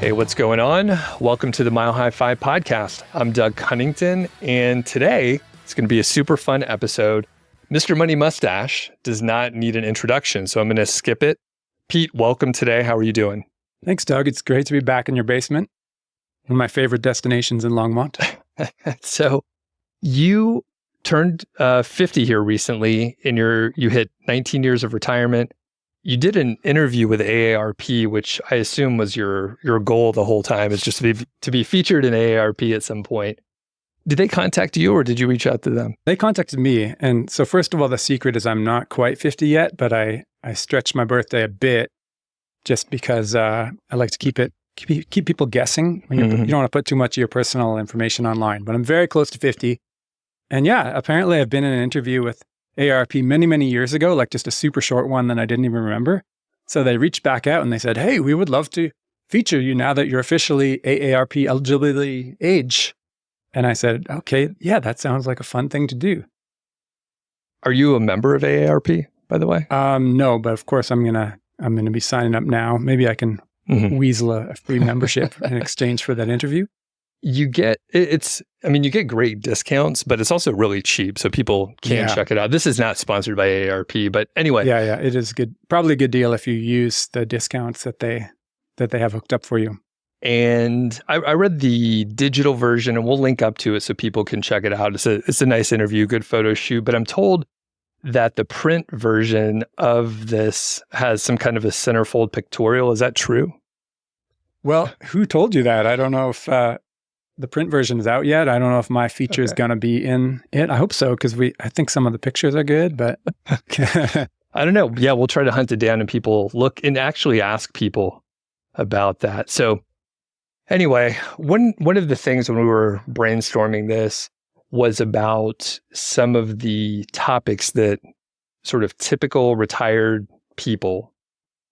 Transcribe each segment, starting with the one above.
Hey, what's going on? Welcome to the MHFI podcast. I'm Doug Huntington, and today it's going to be a super fun episode. Mr. Money Mustache does not need an introduction, so I'm going to skip it. Pete, welcome today. How are you doing? Thanks, Doug. It's great to be back in your basement. One of my favorite destinations in Longmont. So you turned 50 here recently, and you hit 19 years of retirement. You did an interview with AARP, which I assume was your goal the whole time, is just to be featured in AARP at some point. Did they contact you or did you reach out to them? They contacted me. And so first of all, the secret is I'm not quite 50 yet, but I stretched my birthday a bit just because I like to keep people guessing. When you don't want to put too much of your personal information online, but I'm very close to 50. And yeah, apparently I've been in an interview with AARP many, many years ago, like just a super short one that I didn't even remember. So they reached back out and they said, hey, we would love to feature you now that you're officially AARP eligibility age. And I said, okay, yeah, that sounds like a fun thing to do. Are you a member of AARP, by the way? No, but of course I'm gonna be signing up now. Maybe I can weasel a free membership in exchange for that interview. You get great discounts, but it's also really cheap, so people can check it out. This is not sponsored by AARP, but anyway. Yeah, it is good. Probably a good deal if you use the discounts that they have hooked up for you. And I read the digital version, and we'll link up to it so people can check it out. It's a nice interview, good photo shoot, but I'm told that the print version of this has some kind of a centerfold pictorial. Is that true? Well, who told you that? I don't know if the print version is out yet. I don't know if my feature is going to be in it. I hope so, because I think some of the pictures are good, but I don't know. Yeah, we'll try to hunt it down and people look and actually ask people about that. So anyway, one of the things when we were brainstorming this was about some of the topics that sort of typical retired people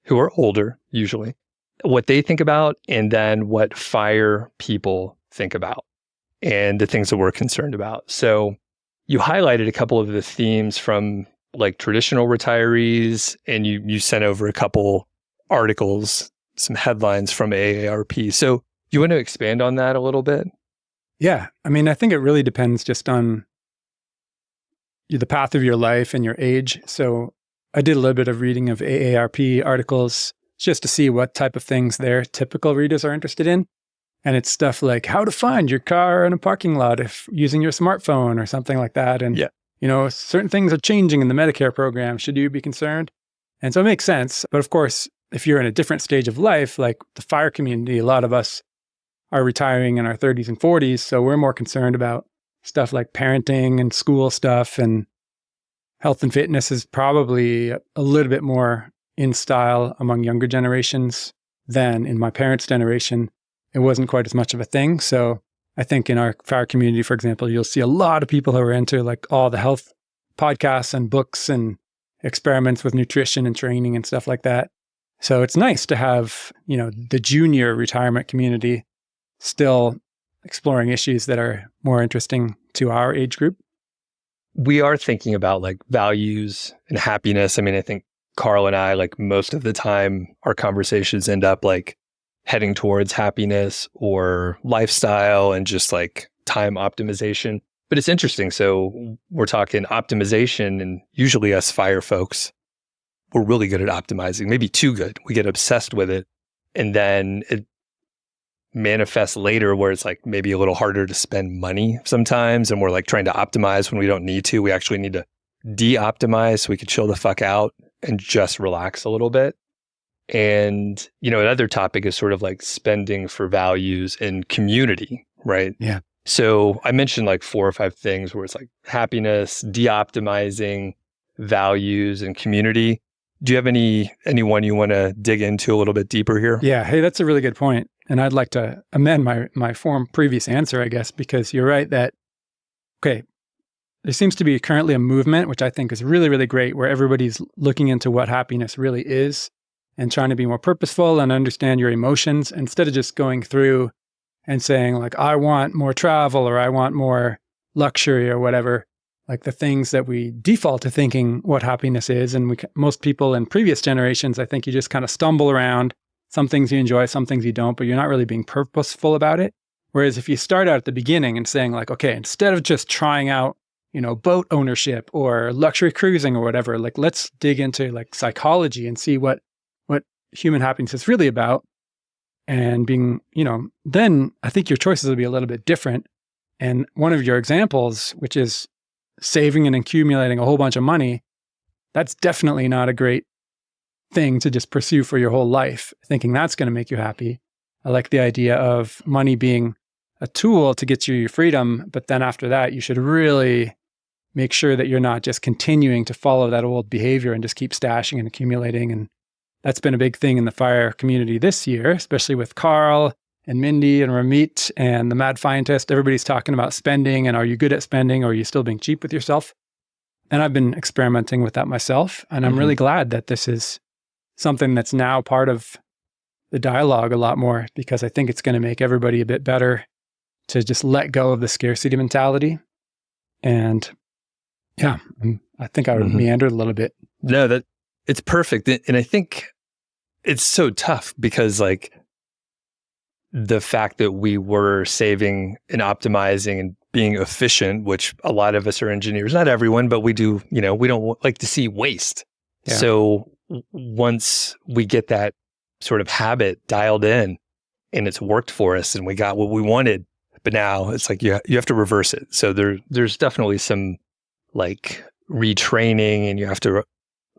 who are older, usually, what they think about, and then what FIRE people think about, and the things that we're concerned about. So you highlighted a couple of the themes from like traditional retirees, and you sent over a couple articles, some headlines from AARP. So you want to expand on that a little bit? Yeah. I mean, I think it really depends just on the path of your life and your age. So I did a little bit of reading of AARP articles just to see what type of things their typical readers are interested in. And it's stuff like how to find your car in a parking lot if using your smartphone or something like that. And, certain things are changing in the Medicare program. Should you be concerned? And so it makes sense. But of course, if you're in a different stage of life, like the FIRE community, a lot of us are retiring in our 30s and 40s. So we're more concerned about stuff like parenting and school stuff, and health and fitness is probably a little bit more in style among younger generations than in my parents' generation. It wasn't quite as much of a thing. So I think in our FIRE community, for example, you'll see a lot of people who are into like all the health podcasts and books and experiments with nutrition and training and stuff like that. So it's nice to have, the junior retirement community still exploring issues that are more interesting to our age group. We are thinking about like values and happiness. I mean, I think Carl and I, like most of the time, our conversations end up like heading towards happiness or lifestyle and just like time optimization. But it's interesting. So we're talking optimization, and usually us FIRE folks, we're really good at optimizing, maybe too good. We get obsessed with it. And then it manifests later where it's like maybe a little harder to spend money sometimes. And we're like trying to optimize when we don't need to. We actually need to de-optimize so we can chill the fuck out and just relax a little bit. And, another topic is sort of like spending for values and community, right? Yeah. So I mentioned like 4 or 5 things where it's like happiness, de-optimizing, values, and community. Do you have anyone you want to dig into a little bit deeper here? Yeah. Hey, that's a really good point. And I'd like to amend my previous answer, I guess, because you're right that, okay, there seems to be currently a movement, which I think is really, really great, where everybody's looking into what happiness really is and trying to be more purposeful and understand your emotions instead of just going through and saying like, I want more travel or I want more luxury or whatever, like the things that we default to thinking what happiness is. And most people in previous generations, I think you just kind of stumble around. Some things you enjoy, some things you don't, but you're not really being purposeful about it. Whereas if you start out at the beginning and saying like, okay, instead of just trying out, boat ownership or luxury cruising or whatever, like let's dig into like psychology and see what human happiness is really about. And being, then I think your choices will be a little bit different. And one of your examples, which is saving and accumulating a whole bunch of money, that's definitely not a great thing to just pursue for your whole life, thinking that's going to make you happy. I like the idea of money being a tool to get you your freedom, but then after that, you should really make sure that you're not just continuing to follow that old behavior and just keep stashing and accumulating. And that's been a big thing in the fire community this year, especially with Carl and Mindy and Ramit and the Mad Scientist. Everybody's talking about spending and are you good at spending or are you still being cheap with yourself? And I've been experimenting with that myself. And I'm really glad that this is something that's now part of the dialogue a lot more, because I think it's going to make everybody a bit better to just let go of the scarcity mentality. And yeah, I think I meandered a little bit. No, it's perfect. And I think it's so tough because like the fact that we were saving and optimizing and being efficient, which a lot of us are engineers, not everyone, but we do, we don't like to see waste. Yeah. So once we get that sort of habit dialed in and it's worked for us and we got what we wanted, but now it's like you have to reverse it. So there's definitely some like retraining and you have to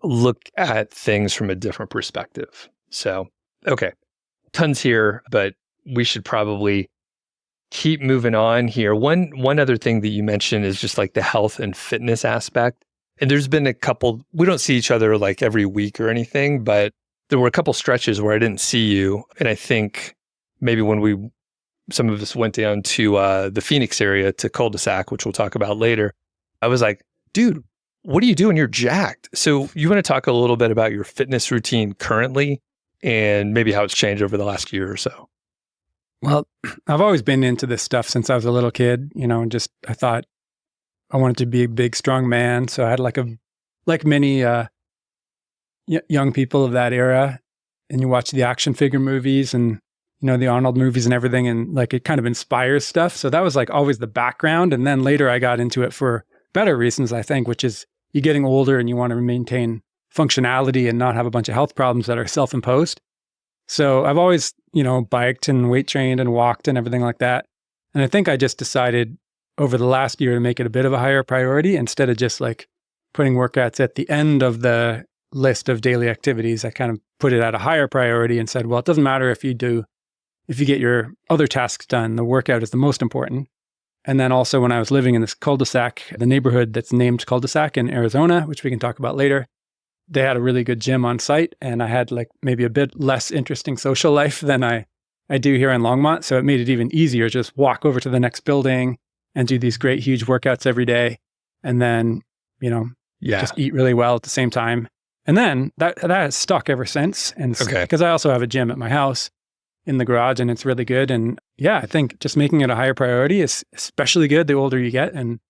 look at things from a different perspective. So, okay, tons here, but we should probably keep moving on here. One other thing that you mentioned is just like the health and fitness aspect. And there's been a couple, we don't see each other like every week or anything, but there were a couple stretches where I didn't see you. And I think maybe when some of us went down to the Phoenix area to Culdesac, which we'll talk about later, I was like, dude, what are you doing? You're jacked. So you want to talk a little bit about your fitness routine currently and maybe how it's changed over the last year or so? Well, I've always been into this stuff since I was a little kid, I thought I wanted to be a big, strong man. So I had like many young people of that era, and you watch the action figure movies and, the Arnold movies and everything, and like it kind of inspires stuff. So that was like always the background. And then later I got into it for better reasons, I think, which is you're getting older and you want to maintain functionality and not have a bunch of health problems that are self-imposed. So I've always, biked and weight trained and walked and everything like that. And I think I just decided over the last year to make it a bit of a higher priority instead of just like putting workouts at the end of the list of daily activities. I kind of put it at a higher priority and said, well, it doesn't matter if you get your other tasks done, the workout is the most important. And then also when I was living in this cul-de-sac, the neighborhood that's named Culdesac in Arizona, which we can talk about later, they had a really good gym on site. And I had like maybe a bit less interesting social life than I do here in Longmont. So it made it even easier. Just walk over to the next building and do these great, huge workouts every day. And then, just eat really well at the same time. And then that has stuck ever since. And because I also have a gym at my house in the garage and it's really good. And yeah, I think just making it a higher priority is especially good the older you get. And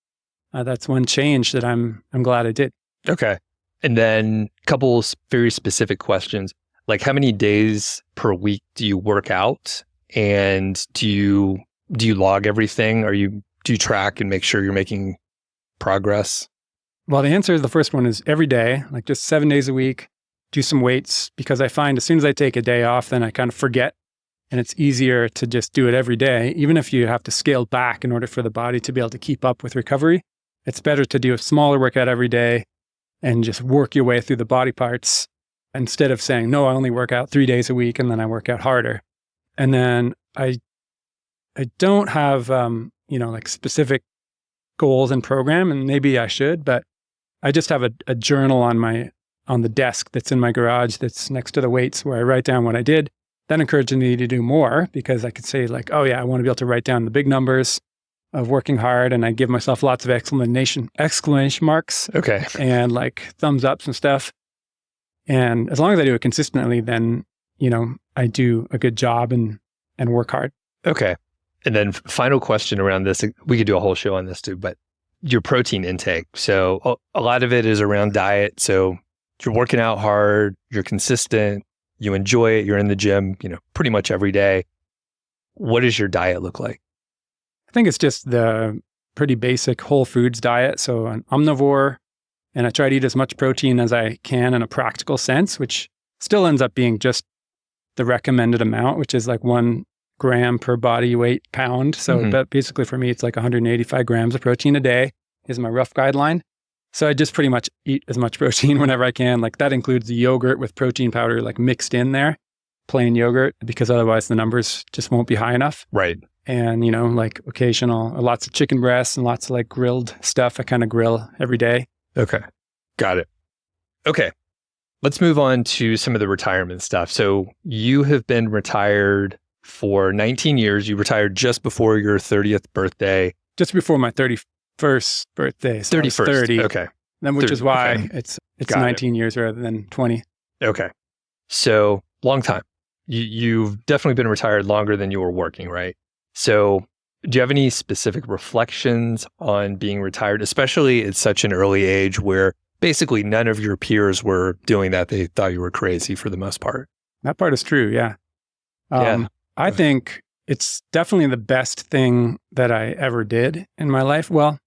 that's one change that I'm glad I did. Okay. And then a couple very specific questions, like how many days per week do you work out? And do you log everything? Do you track and make sure you're making progress? Well, the answer to the first one is every day, like just 7 days a week, do some weights, because I find as soon as I take a day off, then I kind of forget. And it's easier to just do it every day, even if you have to scale back in order for the body to be able to keep up with recovery. It's better to do a smaller workout every day and just work your way through the body parts instead of saying, no, I only work out 3 days a week and then I work out harder. And then I don't have, like specific goals and program, and maybe I should, but I just have a journal on the desk that's in my garage that's next to the weights where I write down what I did. That encouraged me to do more because I could say like, oh yeah, I want to be able to write down the big numbers of working hard, and I give myself lots of exclamation marks. Okay. And like thumbs ups and stuff. And as long as I do it consistently, then, I do a good job and work hard. Okay. And then final question around this, we could do a whole show on this too, but your protein intake. So a lot of it is around diet. So you're working out hard, you're consistent. you enjoy it, you're in the gym, pretty much every day. What does your diet look like? I think it's just the pretty basic whole foods diet. So an omnivore, and I try to eat as much protein as I can in a practical sense, which still ends up being just the recommended amount, which is like 1 gram per body weight pound. So but basically for me, it's like 185 grams of protein a day is my rough guideline. So I just pretty much eat as much protein whenever I can. Like that includes the yogurt with protein powder like mixed in there, plain yogurt, because otherwise the numbers just won't be high enough. Right. And, like occasional, lots of chicken breasts and lots of like grilled stuff. I kind of grill every day. Okay. Got it. Okay. Let's move on to some of the retirement stuff. So you have been retired for 19 years. You retired just before your 30th birthday. Just before my 31st birthday. So 31st. 30. Okay. Then, which 30, is why okay. it's Got 19 years rather than 20. Okay. So long time. You've definitely been retired longer than you were working, right? So do you have any specific reflections on being retired, especially at such an early age where basically none of your peers were doing that? They thought you were crazy for the most part. That part is true, yeah. I think it's definitely the best thing that I ever did in my life. Well,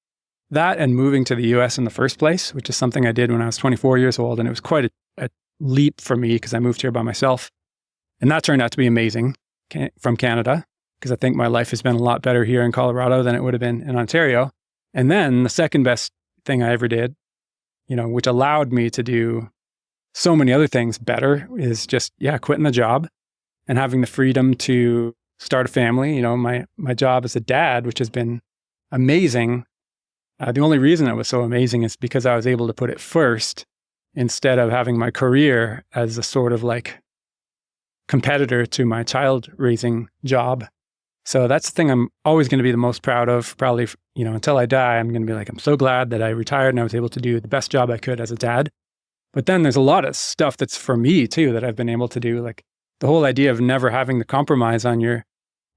that and moving to the US in the first place, which is something I did when I was 24 years old. And it was quite a leap for me because I moved here by myself. And that turned out to be amazing from Canada, because I think my life has been a lot better here in Colorado than it would have been in Ontario. And then the second best thing I ever did, which allowed me to do so many other things better, is just, quitting the job and having the freedom to start a family. My job as a dad, which has been amazing. The only reason it was so amazing is because I was able to put it first instead of having my career as a sort of like competitor to my child raising job. So that's the thing I'm always going to be the most proud of, probably, until I die. I'm going to be like, I'm so glad that I retired and I was able to do the best job I could as a dad. But then there's a lot of stuff that's for me too, that I've been able to do. Like the whole idea of never having to compromise on your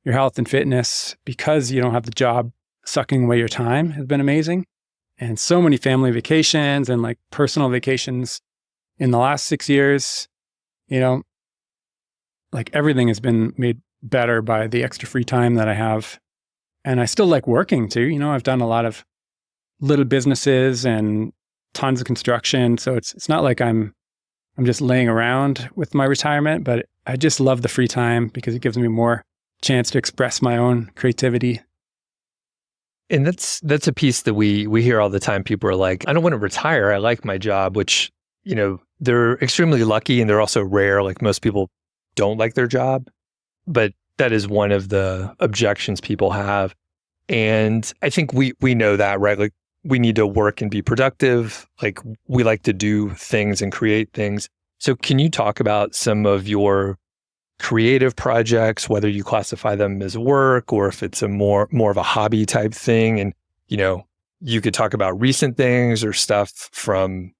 health and fitness because you don't have the job sucking away your time has been amazing. And so many family vacations and like personal vacations in the last 6 years, like everything has been made better by the extra free time that I have. And I still like working too. I've done a lot of little businesses and tons of construction. So it's not like I'm just laying around with my retirement, but I just love the free time because it gives me more chance to express my own creativity. And that's a piece that we hear all the time. People are like, I don't want to retire. I like my job, which, they're extremely lucky and they're also rare. Like most people don't like their job, but that is one of the objections people have. And I think we know that, right? Like we need to work and be productive. Like we like to do things and create things. So can you talk about some of your creative projects, whether you classify them as work or if it's a more of a hobby type thing? And, you could talk about recent things or stuff from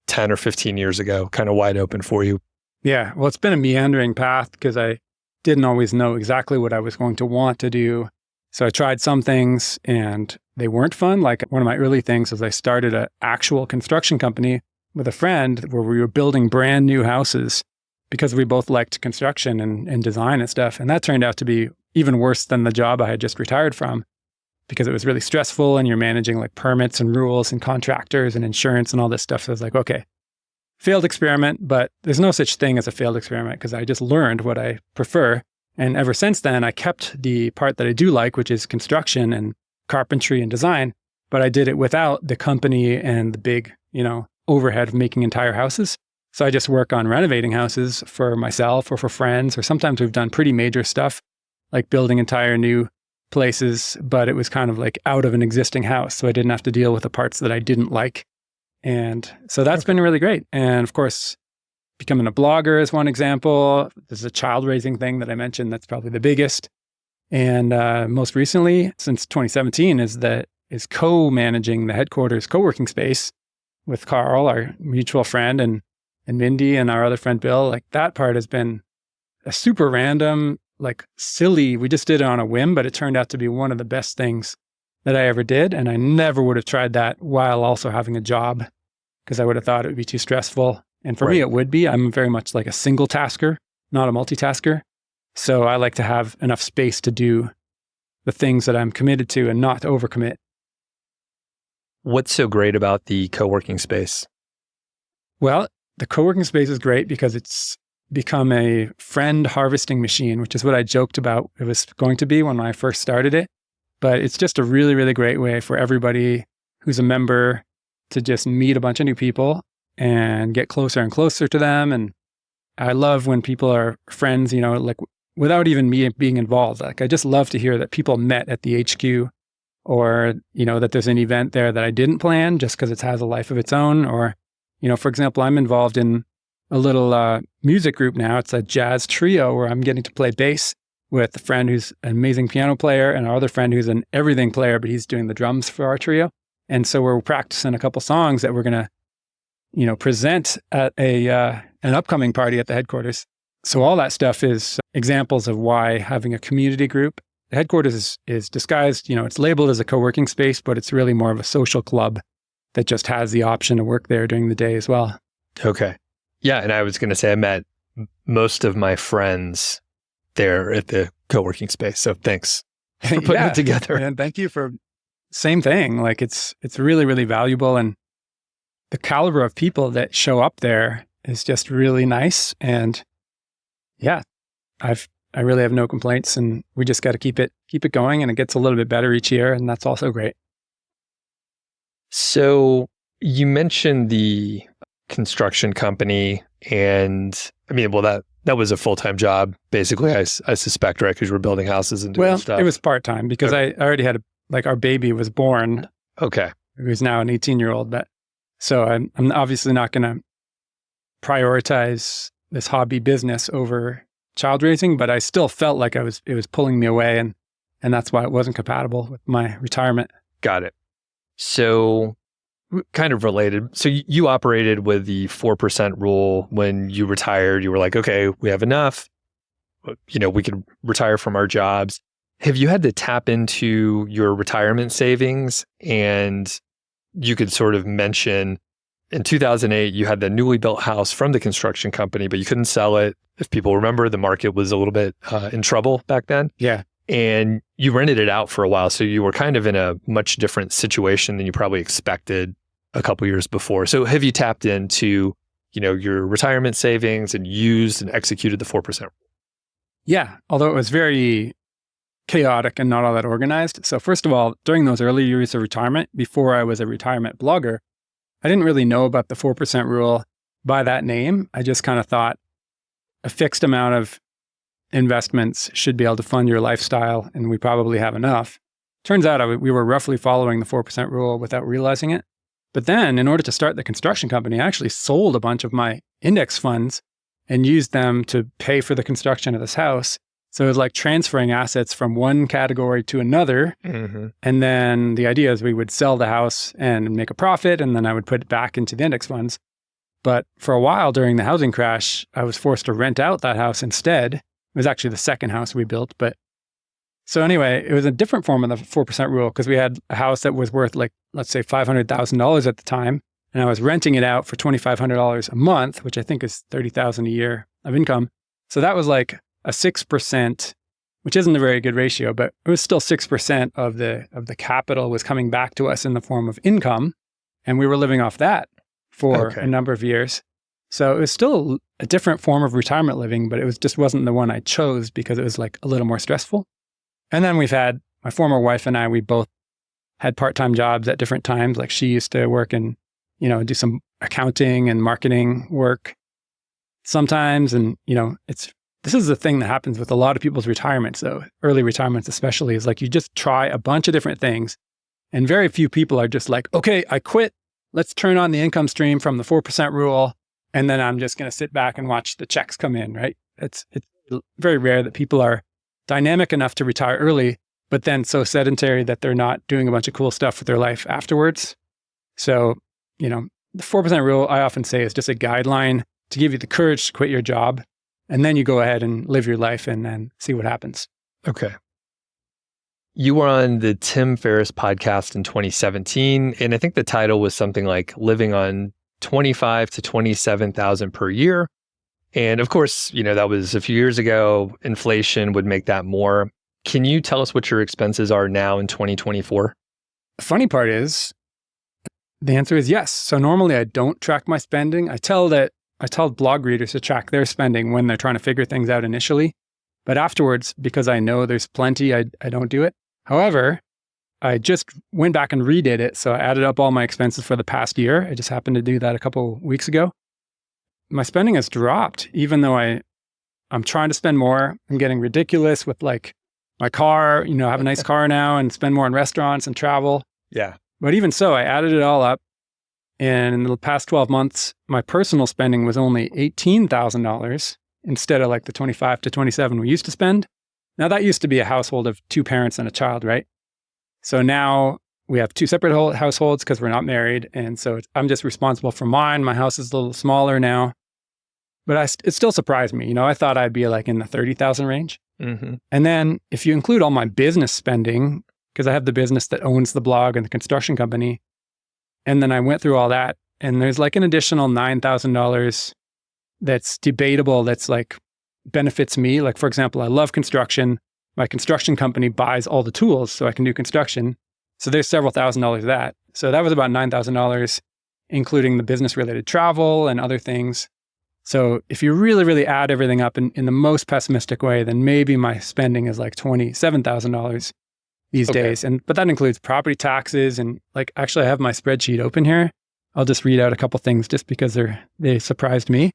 10 or 15 years ago, kind of wide open for you. Yeah. Well, it's been a meandering path because I didn't always know exactly what I was going to want to do. So I tried some things and they weren't fun. Like one of my early things was I started an actual construction company with a friend where we were building brand new houses because we both liked construction and design and stuff. And that turned out to be even worse than the job I had just retired from because it was really stressful and you're managing like permits and rules and contractors and insurance and all this stuff. So I was like, okay, failed experiment, but there's no such thing as a failed experiment because I just learned what I prefer. And ever since then, I kept the part that I do like, which is construction and carpentry and design, but I did it without the company and the big, overhead of making entire houses. So I just work on renovating houses for myself or for friends, or sometimes we've done pretty major stuff, like building entire new places, but it was kind of like out of an existing house. So I didn't have to deal with the parts that I didn't like. And so that's been really great. And of course, becoming a blogger is one example. There's a child raising thing that I mentioned that's probably the biggest. And most recently, since 2017, is co-managing the headquarters co-working space with Carl, our mutual friend, and Mindy and our other friend Bill. Like that part has been a super random, like silly. We just did it on a whim, but it turned out to be one of the best things that I ever did. And I never would have tried that while also having a job because I would have thought it would be too stressful. And for me, it would be. I'm very much like a single tasker, not a multitasker. So I like to have enough space to do the things that I'm committed to and not overcommit. What's so great about the co-working space? Well, the co-working space is great because it's become a friend harvesting machine, which is what I joked about it was going to be when I first started it. But it's just a really, really great way for everybody who's a member to just meet a bunch of new people and get closer and closer to them. And I love when people are friends, like without even me being involved. Like I just love to hear that people met at the HQ, or, that there's an event there that I didn't plan just because it has a life of its own. Or, for example, I'm involved in a little music group now. It's a jazz trio where I'm getting to play bass with a friend who's an amazing piano player and our other friend who's an everything player, but he's doing the drums for our trio. And so we're practicing a couple songs that we're going to, present at an upcoming party at the headquarters. So all that stuff is examples of why having a community group. The headquarters is disguised, it's labeled as a co-working space, but it's really more of a social club that just has the option to work there during the day as well. Okay. Yeah. And I was going to say, I met most of my friends there at the co-working space. So thanks for putting it together. And thank you for same thing. Like it's really, really valuable. And the caliber of people that show up there is just really nice. And yeah, I really have no complaints, and we just got to keep it going, and it gets a little bit better each year, and that's also great. So you mentioned the construction company, and that was a full-time job, basically, I suspect, right? Because you were building houses and doing stuff. It was part-time because I already had our baby was born. Okay. Who's now an 18-year-old. So I'm obviously not going to prioritize this hobby business over child raising, but I still felt like it was pulling me away, and that's why it wasn't compatible with my retirement. Got it. So kind of related. So you operated with the 4% rule when you retired. You were like, okay, we have enough. We could retire from our jobs. Have you had to tap into your retirement savings? And you could sort of mention in 2008, you had the newly built house from the construction company, but you couldn't sell it. If people remember, the market was a little bit in trouble back then. Yeah. And you rented it out for a while. So you were kind of in a much different situation than you probably expected a couple years before. So have you tapped into, your retirement savings and used and executed the 4%? Yeah. Although it was very chaotic and not all that organized. So first of all, during those early years of retirement, before I was a retirement blogger, I didn't really know about the 4% rule by that name. I just kind of thought a fixed amount of investments should be able to fund your lifestyle, and we probably have enough. Turns out we were roughly following the 4% rule without realizing it. But then in order to start the construction company, I actually sold a bunch of my index funds and used them to pay for the construction of this house. So it was like transferring assets from one category to another. Mm-hmm. And then the idea is we would sell the house and make a profit, and then I would put it back into the index funds. But for a while during the housing crash, I was forced to rent out that house instead. It was actually the second house we built. But so anyway, it was a different form of the 4% rule because we had a house that was worth let's say $500,000 at the time. And I was renting it out for $2,500 a month, which I think is $30,000 a year of income. So that was like a 6%, which isn't a very good ratio, but it was still 6% of the capital was coming back to us in the form of income. And we were living off that for a number of years. So it was still a different form of retirement living, but it just wasn't the one I chose because it was like a little more stressful. And then we've had, my former wife and I, we both had part-time jobs at different times. Like she used to work and, do some accounting and marketing work sometimes. And, this is the thing that happens with a lot of people's retirements, though, early retirements especially, is like you just try a bunch of different things. And very few people are just like, okay, I quit. Let's turn on the income stream from the 4% rule. And then I'm just going to sit back and watch the checks come in, right? It's very rare that people are dynamic enough to retire early, but then so sedentary that they're not doing a bunch of cool stuff with their life afterwards. So, the 4% rule, I often say, is just a guideline to give you the courage to quit your job. And then you go ahead and live your life and then see what happens. Okay. You were on the Tim Ferriss podcast in 2017, and I think the title was something like Living on 25 to 27,000 per year. And of course, that was a few years ago. Inflation would make that more. Can you tell us what your expenses are now in 2024? The funny part is, the answer is yes. So normally I don't track my spending. I tell blog readers to track their spending when they're trying to figure things out initially. But afterwards, because I know there's plenty, I don't do it. However, I just went back and redid it. So I added up all my expenses for the past year. I just happened to do that a couple weeks ago. My spending has dropped, even though I'm trying to spend more. I'm getting ridiculous with like my car, I have a nice car now and spend more on restaurants and travel. Yeah. But even so, I added it all up. And in the past 12 months, my personal spending was only $18,000 instead of like the 25 to 27 we used to spend. Now that used to be a household of 2 parents and a child, right? So now we have 2 separate households because we're not married. And so I'm just responsible for mine. My house is a little smaller now. But it still surprised me. I thought I'd be like in the 30,000 range. Mm-hmm. And then if you include all my business spending, because I have the business that owns the blog and the construction company, and then I went through all that, and there's like an additional $9,000 that's debatable, that's like benefits me. Like, for example, I love construction. My construction company buys all the tools so I can do construction. So there's several $1,000s of that. So that was about $9,000, including the business-related travel and other things. So if you really, really add everything up in the most pessimistic way, then maybe my spending is like $27,000 these days. But that includes property taxes and like, actually I have my spreadsheet open here. I'll just read out a couple things just because they surprised me.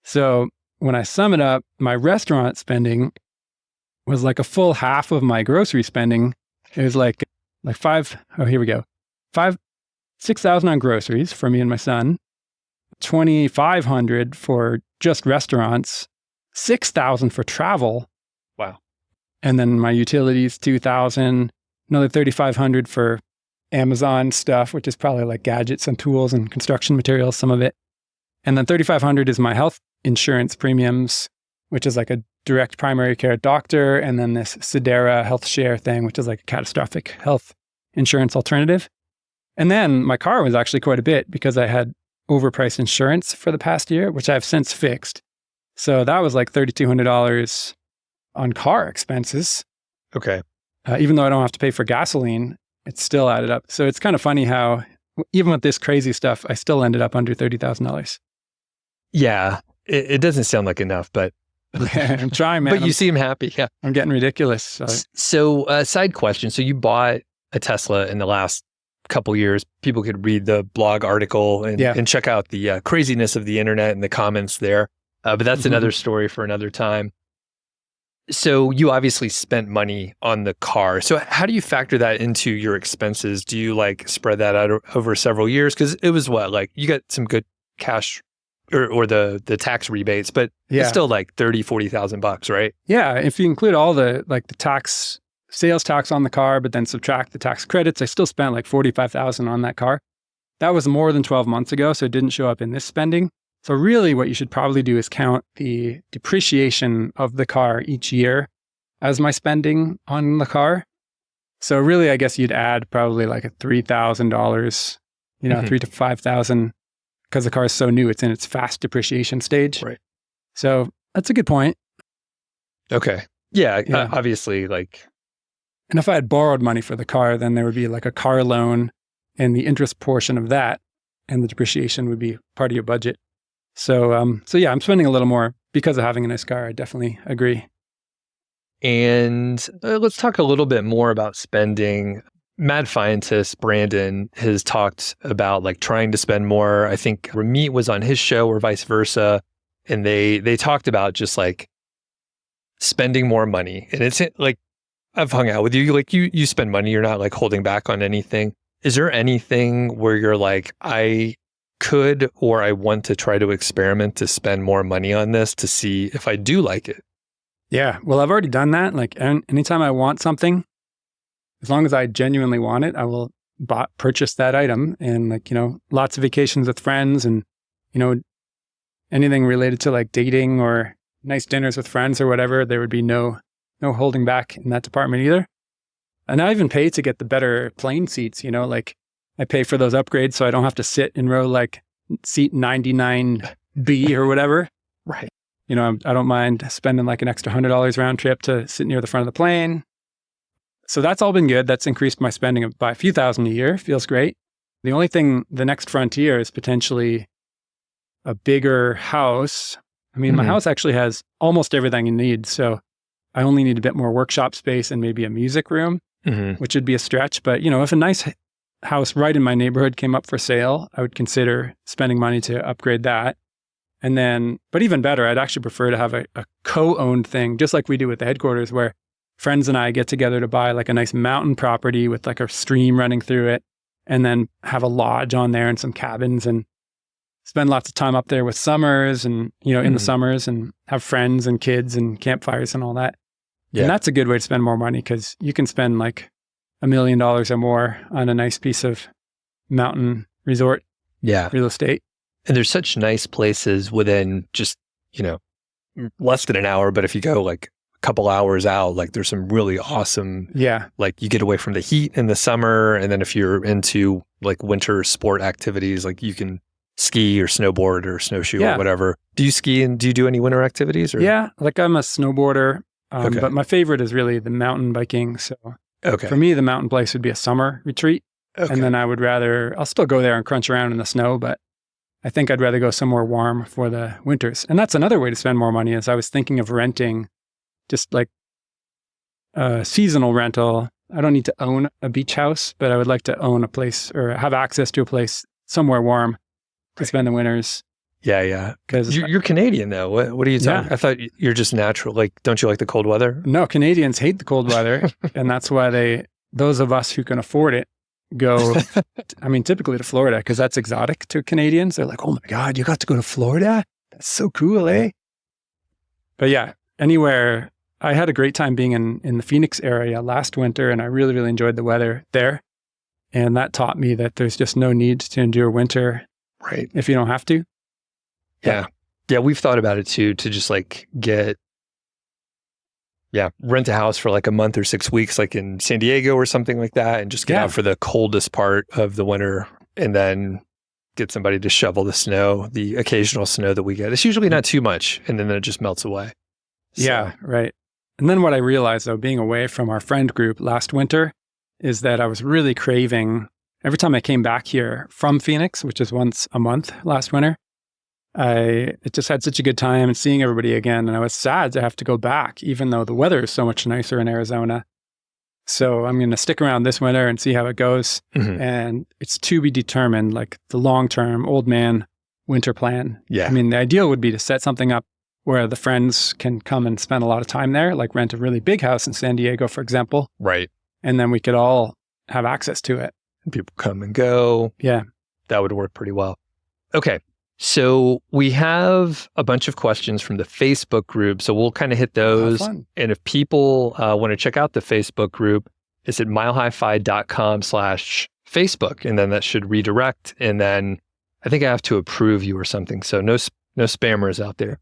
So when I sum it up, my restaurant spending was like a full half of my grocery spending. It was like $6,000 on groceries for me and my son, $2,500 for just restaurants, $6,000 for travel. Wow. And then my utilities, $2,000, another $3,500 for Amazon stuff, which is probably like gadgets and tools and construction materials, some of it. And then $3,500 is my health insurance premiums, which is like a direct primary care doctor. And then this Sedera health share thing, which is like a catastrophic health insurance alternative. And then my car was actually quite a bit because I had overpriced insurance for the past year, which I've since fixed. So that was like $3,200 on car expenses. Okay. Even though I don't have to pay for gasoline, it still added up. So it's kind of funny how even with this crazy stuff, I still ended up under $30,000. Yeah. It doesn't sound like enough, but I'm trying, man. But you seem happy. Yeah. I'm getting ridiculous. So side question. So you bought a Tesla in the last couple years. People could read the blog article and check out the craziness of the internet and the comments there. But that's another story for another time. So you obviously spent money on the car. So how do you factor that into your expenses? Do you like spread that out over several years? Because it was like you got some good cash or the tax rebates, but it's still like $30,000-$40,000, right? Yeah. If you include all the tax, sales tax on the car, but then subtract the tax credits, I still spent like $45,000 on that car. That was more than 12 months ago, so it didn't show up in this spending. So really what you should probably do is count the depreciation of the car each year as my spending on the car. So really, I guess you'd add probably like a $3,000, $3,000 to $5,000, because the car is so new, it's in its fast depreciation stage. Right. So that's a good point. Okay. Yeah. Obviously, like. And if I had borrowed money for the car, then there would be like a car loan and the interest portion of that, and the depreciation would be part of your budget. So yeah, I'm spending a little more because of having a nice car. I definitely agree. And let's talk a little bit more about spending. Mad Scientist Brandon has talked about like trying to spend more. I think Ramit was on his show or vice versa. And they talked about just like spending more money. And it's like, I've hung out with you, like you spend money, you're not like holding back on anything. Is there anything where you're like, I could, or I want to try to experiment to spend more money on this to see if I do like it? Yeah. Well, I've already done that. Like anytime I want something, as long as I genuinely want it, I will purchase that item. And like, lots of vacations with friends and, anything related to like dating or nice dinners with friends or whatever, there would be no holding back in that department either. And I even pay to get the better plane seats, like I pay for those upgrades so I don't have to sit in row like seat 99B or whatever. Right. You know, I don't mind spending like an extra $100 round trip to sit near the front of the plane. So that's all been good. That's increased my spending by a few thousand a year. Feels great. The only thing, the next frontier is potentially a bigger house. I mean, my house actually has almost everything you need. So I only need a bit more workshop space and maybe a music room, which would be a stretch. But, you know, if a nice house right in my neighborhood came up for sale, I would consider spending money to upgrade that. And then, but even better, I'd actually prefer to have a co-owned thing, just like we do with the headquarters, where friends and I get together to buy like a nice mountain property with like a stream running through it, and then have a lodge on there and some cabins and spend lots of time up there with summers and, you know, in the summers, and have friends and kids and campfires and all that. Yeah. And that's a good way to spend more money, because you can spend like $1 million or more on a nice piece of mountain resort real estate. And there's such nice places within just, you know, less than an hour, but if you go like a couple hours out, like there's some really awesome, like you get away from the heat in the summer. And then if you're into like winter sport activities, like you can ski or snowboard or snowshoe or whatever. Do you ski and do you do any winter activities? Or? Yeah, like I'm a snowboarder, but my favorite is really the mountain biking. So for me, the mountain place would be a summer retreat. And then I'll still go there and crunch around in the snow, but I think I'd rather go somewhere warm for the winters. And that's another way to spend more money, is I was thinking of renting just like a seasonal rental. I don't need to own a beach house, but I would like to own a place or have access to a place somewhere warm to spend the winters. Yeah. Because you're Canadian though. What are you talking? I thought you're just natural. Like, don't you like the cold weather? No, Canadians hate the cold weather. And that's why those of us who can afford it, go, I mean, typically to Florida, because that's exotic to Canadians. They're like, oh my God, you got to go to Florida? That's so cool, eh? But yeah, anywhere. I had a great time being in the Phoenix area last winter, and I really, really enjoyed the weather there. And that taught me that there's just no need to endure winter if you don't have to. Yeah, we've thought about it too, to just like rent a house for like a month or 6 weeks, like in San Diego or something like that, and just get out for the coldest part of the winter, and then get somebody to shovel the snow, the occasional snow that we get. It's usually not too much, and then it just melts away. So. Yeah, right. And then what I realized, though, being away from our friend group last winter, is that I was really craving, every time I came back here from Phoenix, which is once a month last winter, it just had such a good time and seeing everybody again. And I was sad to have to go back, even though the weather is so much nicer in Arizona. So I'm going to stick around this winter and see how it goes. And it's to be determined, like the long-term old man winter plan. Yeah. I mean, the ideal would be to set something up where the friends can come and spend a lot of time there, like rent a really big house in San Diego, for example. Right. And then we could all have access to it. And people come and go. Yeah. That would work pretty well. Okay. So we have a bunch of questions from the Facebook group. So we'll kind of hit those. And if people want to check out the Facebook group, it's at milehighfi.com/Facebook. And then that should redirect. And then I think I have to approve you or something. So no spammers out there.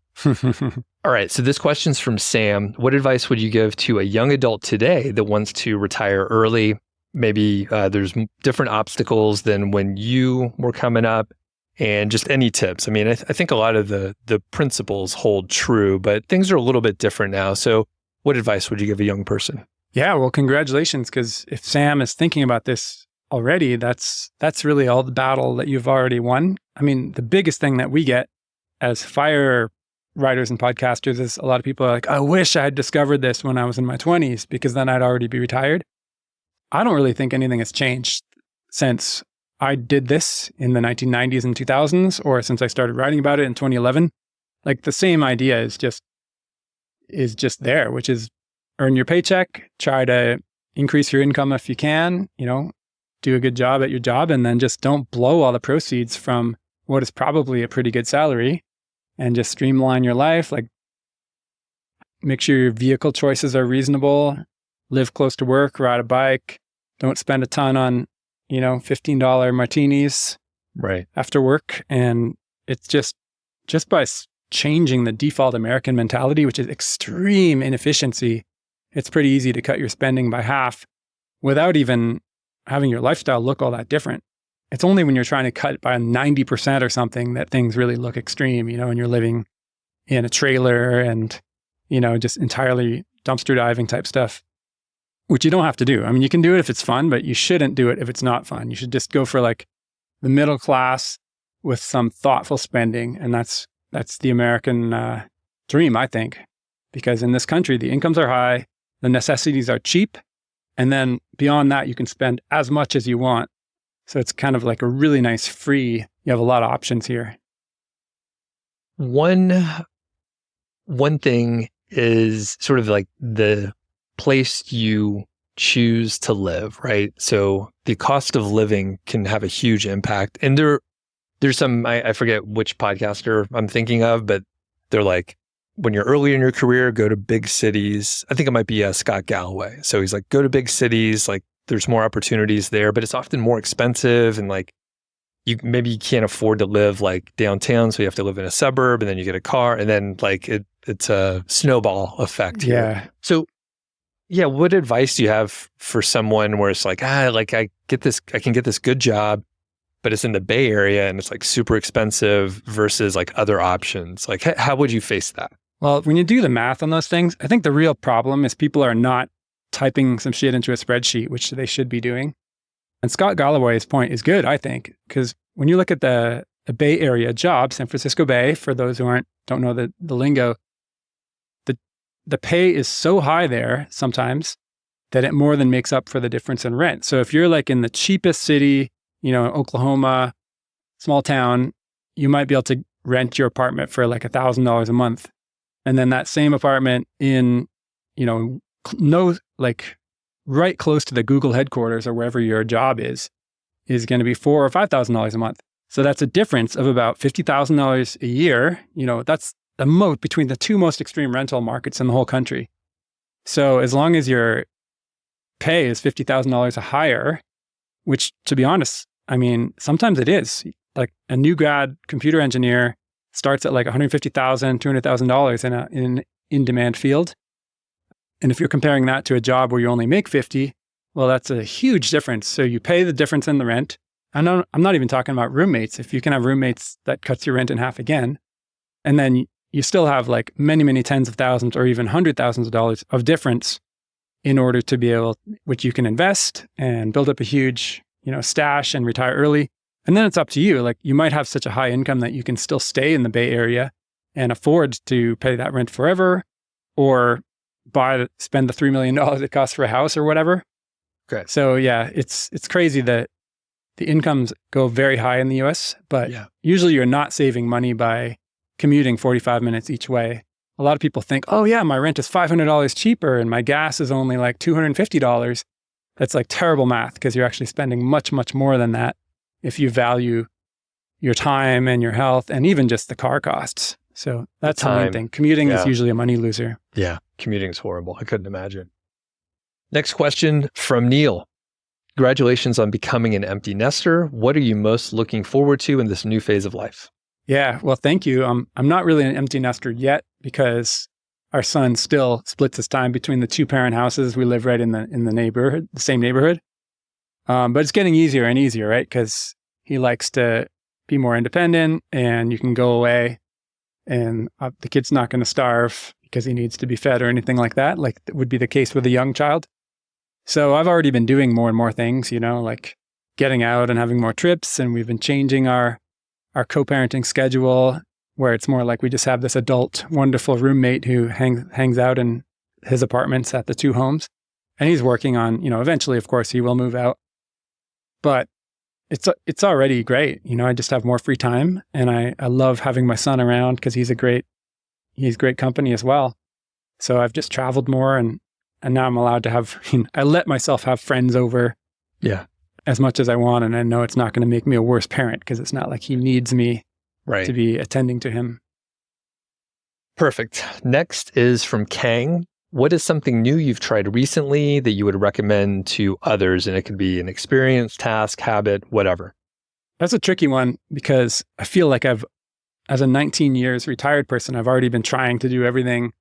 All right. So this question's from Sam. What advice would you give to a young adult today that wants to retire early? Maybe there's different obstacles than when you were coming up. And just any tips. I mean, I think a lot of the principles hold true, but things are a little bit different now. So what advice would you give a young person? Yeah, well, congratulations, because if Sam is thinking about this already, that's really all the battle that you've already won. I mean, the biggest thing that we get as fire writers and podcasters is a lot of people are like, I wish I had discovered this when I was in my 20s, because then I'd already be retired. I don't really think anything has changed since I did this in the 1990s and 2000s, or since I started writing about it in 2011. Like the same idea is just there, which is earn your paycheck, try to increase your income if you can, do a good job at your job, and then just don't blow all the proceeds from what is probably a pretty good salary, and just streamline your life. Like make sure your vehicle choices are reasonable, live close to work, ride a bike, don't spend a ton on $15 martinis after work. And it's just by changing the default American mentality, which is extreme inefficiency, it's pretty easy to cut your spending by half without even having your lifestyle look all that different. it's only when you're trying to cut by 90% or something that things really look extreme, and you're living in a trailer and, just entirely dumpster diving type stuff, which you don't have to do. I mean, you can do it if it's fun, but you shouldn't do it if it's not fun. You should just go for like the middle class with some thoughtful spending. And that's the American dream, I think, because in this country, the incomes are high, the necessities are cheap. And then beyond that, you can spend as much as you want. So it's kind of like a really nice you have a lot of options here. One thing is sort of like the place you choose to live, right? So the cost of living can have a huge impact. And there's some, I forget which podcaster I'm thinking of, but they're like, when you're early in your career, go to big cities. I think it might be Scott Galloway. So he's like, go to big cities, like there's more opportunities there, but it's often more expensive. And like, maybe you can't afford to live like downtown. So you have to live in a suburb, and then you get a car, and then like it's a snowball effect here. Yeah. So yeah, what advice do you have for someone where it's like, I can get this good job, but it's in the Bay Area and it's like super expensive versus like other options? Like, how would you face that? Well, when you do the math on those things, I think the real problem is people are not typing some shit into a spreadsheet, which they should be doing. And Scott Galloway's point is good, I think, because when you look at the Bay Area job, San Francisco Bay, for those who don't know the lingo, the pay is so high there sometimes that it more than makes up for the difference in rent. So if you're like in the cheapest city, Oklahoma, small town, you might be able to rent your apartment for like $1,000 a month. And then that same apartment in, right close to the Google headquarters or wherever your job is going to be $4,000 or $5,000 a month. So that's a difference of about $50,000 a year. That's the moat between the two most extreme rental markets in the whole country. So as long as your pay is $50,000 or higher, which to be honest, I mean, sometimes it is. Like a new grad computer engineer starts at like $150,000, $200,000 in an in-demand field. And if you're comparing that to a job where you only make 50, well, that's a huge difference. So you pay the difference in the rent. I'm not even talking about roommates. If you can have roommates, that cuts your rent in half again. And then you still have like many, many tens of thousands or even hundred thousands of dollars of difference in order to be able, which you can invest and build up a huge, stash and retire early. And then it's up to you. Like you might have such a high income that you can still stay in the Bay Area and afford to pay that rent forever, or spend the $3 million it costs for a house or whatever. Okay. So yeah, it's crazy that the incomes go very high in the US, but usually you're not saving money by commuting 45 minutes each way. A lot of people think, oh yeah, my rent is $500 cheaper and my gas is only like $250. That's like terrible math, because you're actually spending much, much more than that if you value your time and your health and even just the car costs. So that's the main thing. Commuting is usually a money loser. Yeah, commuting is horrible. I couldn't imagine. Next question from Niel. Congratulations on becoming an empty nester. What are you most looking forward to in this new phase of life? Yeah, well, thank you. I'm not really an empty nester yet because our son still splits his time between the 2-parent houses. We live right in the neighborhood, the same neighborhood. But it's getting easier and easier, right? Because he likes to be more independent, and you can go away and the kid's not going to starve because he needs to be fed or anything like that, like it would be the case with a young child. So I've already been doing more and more things, like getting out and having more trips. And we've been changing our co-parenting schedule, where it's more like we just have this adult, wonderful roommate who hangs out in his apartments at the 2 homes. And he's working on, eventually, of course, he will move out. But it's already great. I just have more free time, and I love having my son around because he's great company as well. So I've just traveled more, and now I'm allowed to have, I let myself have friends over as much as I want. And I know it's not going to make me a worse parent because it's not like he needs me to be attending to him. Perfect. Next is from Khang. What is something new you've tried recently that you would recommend to others? And it could be an experience, task, habit, whatever. That's a tricky one because I feel like as a 19 years retired person, I've already been trying to do everything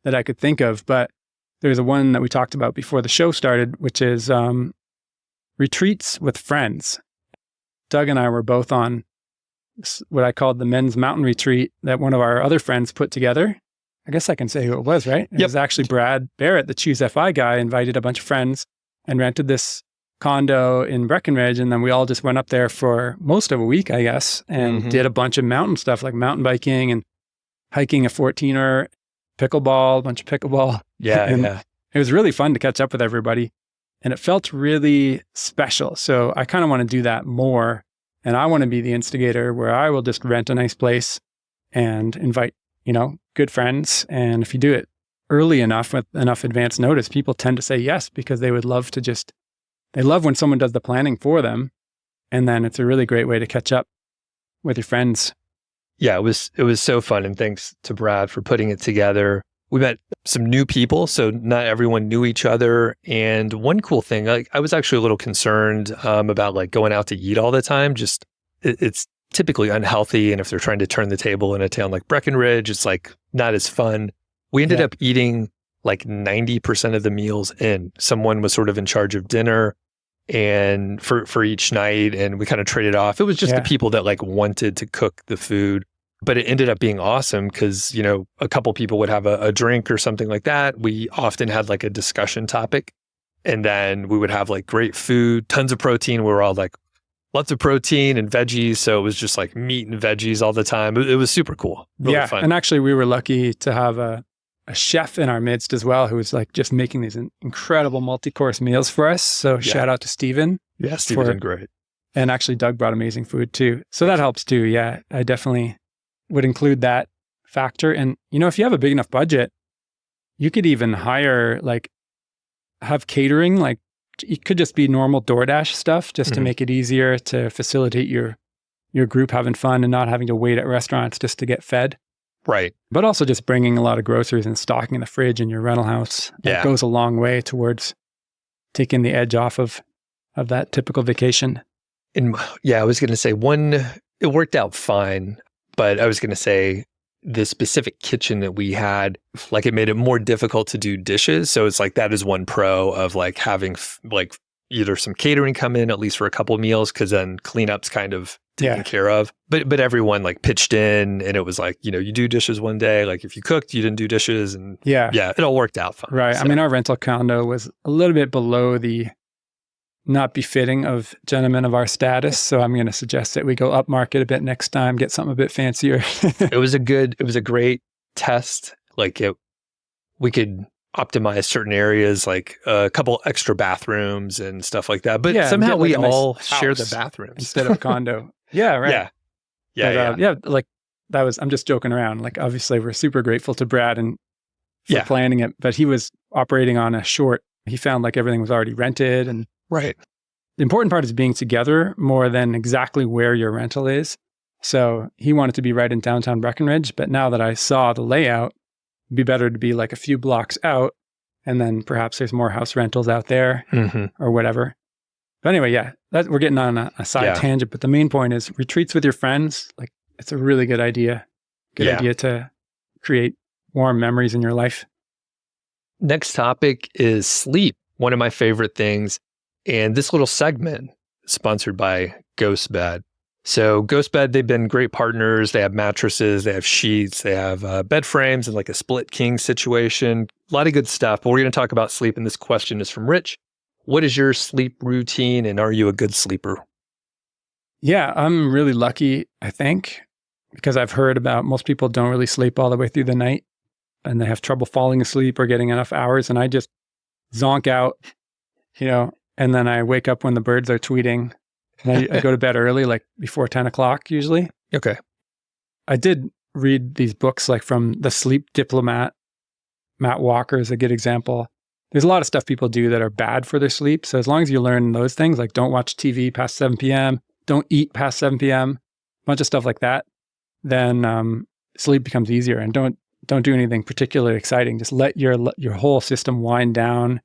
that I could think of. But there's a one that we talked about before the show started, which is retreats with friends. Doug and I were both on what I called the men's mountain retreat that one of our other friends put together. I guess I can say who it was, right? It was actually Brad Barrett, the Choose FI guy, invited a bunch of friends and rented this condo in Breckenridge. And then we all just went up there for most of a week, I guess, and did a bunch of mountain stuff like mountain biking and hiking a 14er, pickleball, a bunch of pickleball. Yeah. It was really fun to catch up with everybody. And it felt really special. So I kind of want to do that more. And I want to be the instigator where I will just rent a nice place and invite, good friends. And if you do it early enough with enough advance notice, people tend to say yes because they would love to they love when someone does the planning for them. And then it's a really great way to catch up with your friends. Yeah, it was so fun. And thanks to Brad for putting it together. We met some new people, so not everyone knew each other. And one cool thing, I was actually a little concerned about going out to eat all the time. Just it's typically unhealthy, and if they're trying to turn the table in a town like Breckenridge, it's not as fun. We ended up eating 90% of the meals in. Someone was sort of in charge of dinner, and for each night, and we kind of traded off. It was just the people that wanted to cook the food. But it ended up being awesome because, a couple people would have a drink or something like that. We often had a discussion topic, and then we would have great food, tons of protein. We were all lots of protein and veggies. So it was just meat and veggies all the time. It was super cool. Really fun. And actually we were lucky to have a chef in our midst as well, who was just making these incredible multi-course meals for us. So shout out to Steven. Yeah, Steven did great. And actually Doug brought amazing food too. So that helps too. Yeah, I definitely would include that factor. And, if you have a big enough budget, you could even hire, have catering, it could just be normal DoorDash stuff just to make it easier to facilitate your group having fun and not having to wait at restaurants just to get fed. Right. But also just bringing a lot of groceries and stocking in the fridge in your rental house. That goes a long way towards taking the edge off of that typical vacation. And I was going to say it worked out fine. But I was going to say the specific kitchen that we had, it made it more difficult to do dishes. So it's that is one pro of having either some catering come in at least for a couple of meals, because then cleanup's kind of taken care of. But everyone pitched in, and it was you do dishes one day. If you cooked, you didn't do dishes, and it all worked out fine. Right. So. I mean, our rental condo was a little bit below the not befitting of gentlemen of our status. So I'm going to suggest that we go up market a bit next time, get something a bit fancier. It was a great test. We could optimize certain areas, a couple extra bathrooms and stuff like that. But somehow we all share the bathrooms instead of a condo. Yeah. Right. Yeah. That was, I'm just joking around. Obviously we're super grateful to Brad and for planning it, but he was operating on a short. He found everything was already rented and right. The important part is being together more than exactly where your rental is. So he wanted to be right in downtown Breckenridge, but now that I saw the layout, it'd be better to be a few blocks out, and then perhaps there's more house rentals out there or whatever. But anyway, we're getting on a side tangent, but the main point is retreats with your friends. It's a really good idea. Good idea to create warm memories in your life. Next topic is sleep. One of my favorite things. And this little segment is sponsored by GhostBed. So GhostBed, they've been great partners. They have mattresses, they have sheets, they have bed frames and a split king situation. A lot of good stuff. But we're going to talk about sleep. And this question is from Rich. What is your sleep routine, and are you a good sleeper? Yeah, I'm really lucky, I think, because I've heard about most people don't really sleep all the way through the night, and they have trouble falling asleep or getting enough hours. And I just zonk out, and then I wake up when the birds are tweeting. And I go to bed early, before 10 o'clock usually. Okay. I did read these books from The Sleep Diplomat. Matt Walker is a good example. There's a lot of stuff people do that are bad for their sleep. So as long as you learn those things, don't watch TV past 7 p.m., don't eat past 7 p.m., a bunch of stuff like that, then sleep becomes easier. And don't do anything particularly exciting. Just let your whole system wind down,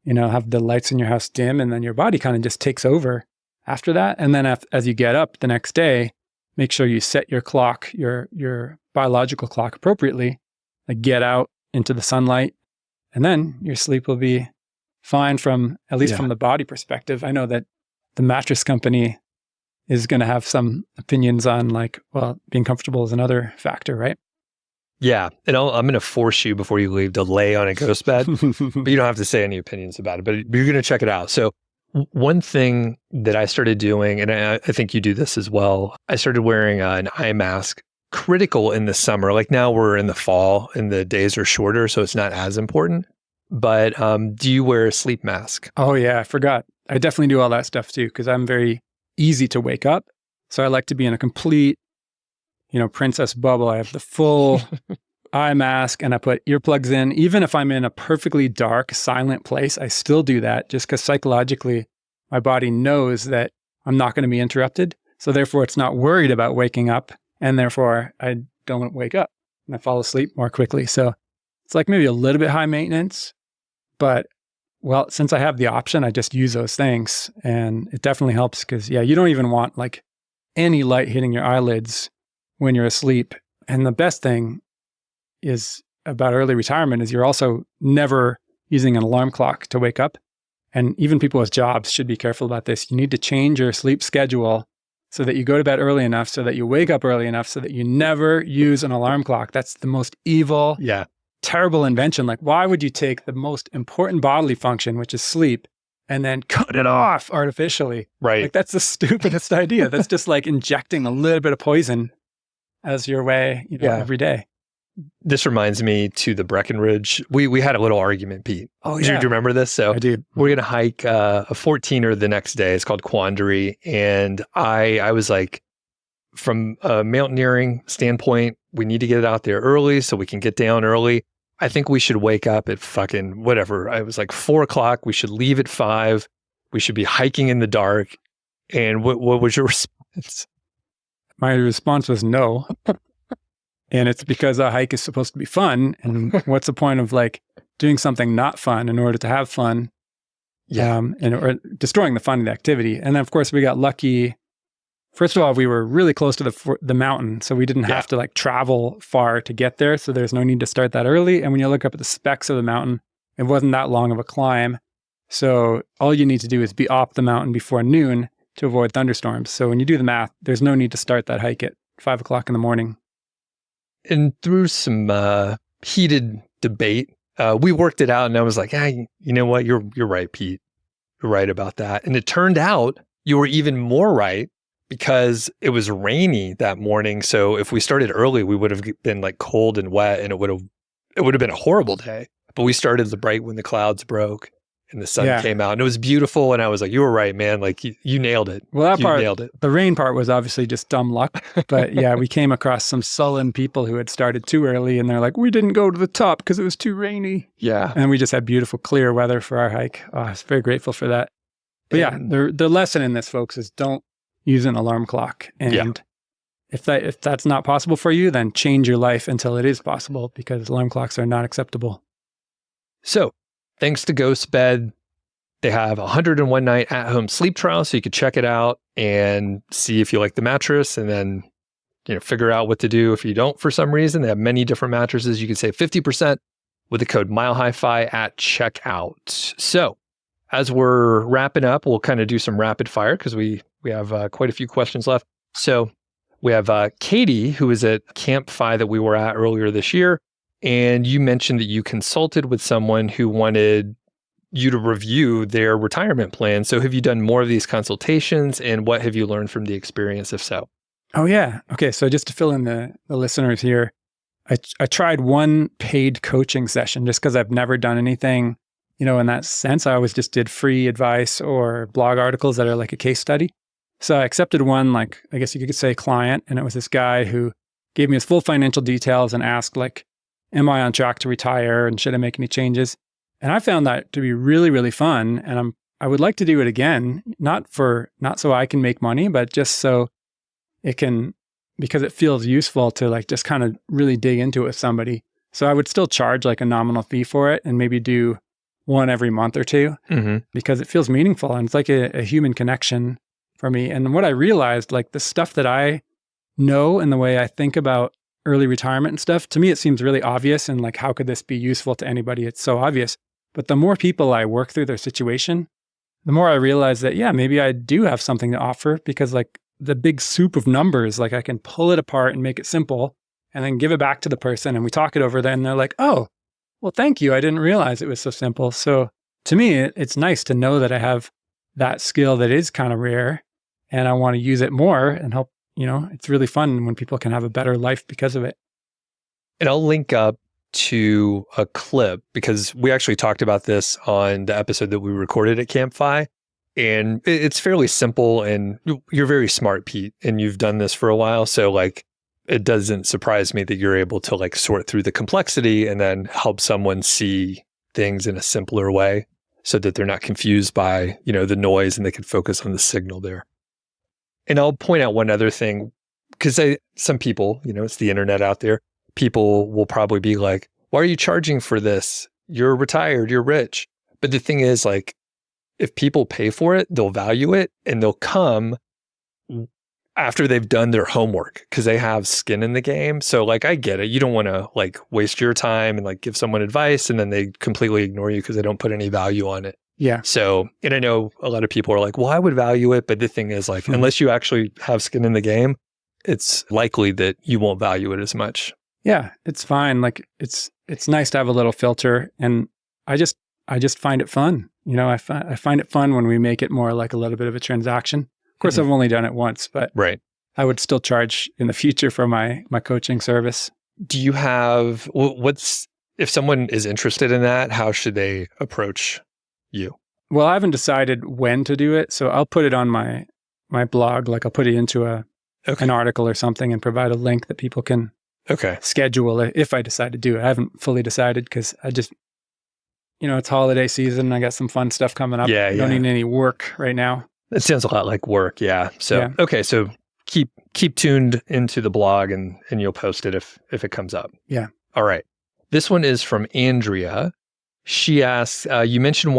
have the lights in your house dim, and then your body kind of just takes over after that. And then as you get up the next day, make sure you set your clock, your biological clock appropriately, get out into the sunlight, and then your sleep will be fine from, at least from the body perspective. I know that the mattress company is going to have some opinions on like, well, being comfortable is another factor, right? Yeah. And I'm going to force you before you leave to lay on a ghost bed, but you don't have to say any opinions about it, but you're going to check it out. So one thing that I started doing, and I think you do this as well, I started wearing an eye mask, critical in the summer. Like now we're in the fall and the days are shorter, so it's not as important. But do you wear a sleep mask? Oh yeah, I forgot. I definitely do all that stuff too, because I'm very easy to wake up. So I like to be in a complete, princess bubble. I have the full eye mask and I put earplugs in. Even if I'm in a perfectly dark, silent place, I still do that just because psychologically my body knows that I'm not going to be interrupted. So therefore it's not worried about waking up, and therefore I don't wake up and I fall asleep more quickly. So it's like maybe a little bit high maintenance, but well, since I have the option, I just use those things, and it definitely helps because you don't even want like any light hitting your eyelids when you're asleep. And the best thing is about early retirement is you're also never using an alarm clock to wake up. And even people with jobs should be careful about this. You need to change your sleep schedule so that you go to bed early enough, so that you wake up early enough, so that you never use an alarm clock. That's the most evil, terrible invention. Like, why would you take the most important bodily function, which is sleep, and then cut it off artificially? Right. Like, that's the stupidest idea. That's just like injecting a little bit of poison as your way, every day. This reminds me to the Breckenridge. We had a little argument, Pete. Oh, Do you remember this? So I do. We're going to hike a 14er the next day. It's called Quandary. And I was like, from a mountaineering standpoint, we need to get it out there early so we can get down early. I think we should wake up at fucking whatever. I was like 4 o'clock. We should leave at 5. We should be hiking in the dark. And what was your response? My response was no. And it's because a hike is supposed to be fun. And what's the point of like doing something not fun in order to have fun? Or destroying the fun of the activity. And then of course we got lucky. First of all, we were really close to the mountain, so we didn't have to like travel far to get there. So there's no need to start that early. And when you look up at the specs of the mountain, it wasn't that long of a climb. So all you need to do is be off the mountain before noon to avoid thunderstorms. So when you do the math, there's no need to start that hike at 5 o'clock in the morning. And through some heated debate, we worked it out, and I was like, you know what? You're right, Pete. You're right about that. And it turned out you were even more right, because it was rainy that morning. So if we started early, we would have been like cold and wet, and it would have been a horrible day. But we started right when the clouds broke and the sun came out, and it was beautiful. And I was like, you were right, man. Like you nailed it. Well, you nailed it. The rain part was obviously just dumb luck. But we came across some sullen people who had started too early, and they're like, we didn't go to the top because it was too rainy. Yeah. And we just had beautiful, clear weather for our hike. Oh, I was very grateful for that. But the lesson in this, folks, is don't use an alarm clock. And if that's not possible for you, then change your life until it is possible, because alarm clocks are not acceptable. So thanks to GhostBed, they have a 101 night at-home sleep trial, so you could check it out and see if you like the mattress, and then figure out what to do if you don't for some reason. They have many different mattresses. You can save 50% with the code MileHiFi at checkout. So as we're wrapping up, we'll kind of do some rapid fire because we have quite a few questions left. So we have Katie, who is at Camp Fi that we were at earlier this year. And you mentioned that you consulted with someone who wanted you to review their retirement plan. So have you done more of these consultations, and what have you learned from the experience, if so? Oh, yeah. Okay. So just to fill in the listeners here, I tried one paid coaching session just because I've never done anything, in that sense. I always just did free advice or blog articles that are like a case study. So I accepted one, like, I guess you could say client, and it was this guy who gave me his full financial details and asked like, am I on track to retire, and should I make any changes? And I found that to be really, really fun. And I would like to do it again, not so I can make money, but just so it can, because it feels useful to like just kind of really dig into it with somebody. So I would still charge like a nominal fee for it, and maybe do one every month or two, because it feels meaningful, and it's like a human connection for me. And what I realized, like the stuff that I know and the way I think about early retirement and stuff, to me, it seems really obvious. And like, how could this be useful to anybody? It's so obvious. But the more people I work through their situation, the more I realize that, maybe I do have something to offer, because like the big soup of numbers. Like I can pull it apart and make it simple and then give it back to the person and we talk it over. Then they're like, oh, well, thank you. I didn't realize it was so simple. So to me, it's nice to know that I have that skill that is kind of rare and I want to use it more and help, it's really fun when people can have a better life because of it. And I'll link up to a clip because we actually talked about this on the episode that we recorded at Campfi. And it's fairly simple and you're very smart, Pete, and you've done this for a while. So like, it doesn't surprise me that you're able to like sort through the complexity and then help someone see things in a simpler way so that they're not confused by, the noise and they can focus on the signal there. And I'll point out one other thing, because some people, it's the internet out there, people will probably be like, why are you charging for this? You're retired, you're rich. But the thing is, like, if people pay for it, they'll value it and they'll come after they've done their homework because they have skin in the game. So like, I get it. You don't want to like waste your time and like give someone advice and then they completely ignore you because they don't put any value on it. Yeah. So, and I know a lot of people are like, well, I would value it. But the thing is like, unless you actually have skin in the game, it's likely that you won't value it as much. Yeah, it's fine. Like it's nice to have a little filter and I just find it fun. I find it fun when we make it more like a little bit of a transaction. Of course, I've only done it once, but right. I would still charge in the future for my coaching service. Do you have, if someone is interested in that, how should they approach you? Well, I haven't decided when to do it. So I'll put it on my blog. Like I'll put it into an article or something and provide a link that people can schedule it if I decide to do it. I haven't fully decided because I just, it's holiday season. I got some fun stuff coming up. I don't need any work right now. It sounds a lot like work. Yeah. So, so keep tuned into the blog and you'll post it if it comes up. Yeah. All right. This one is from Andrea. She asks, you mentioned you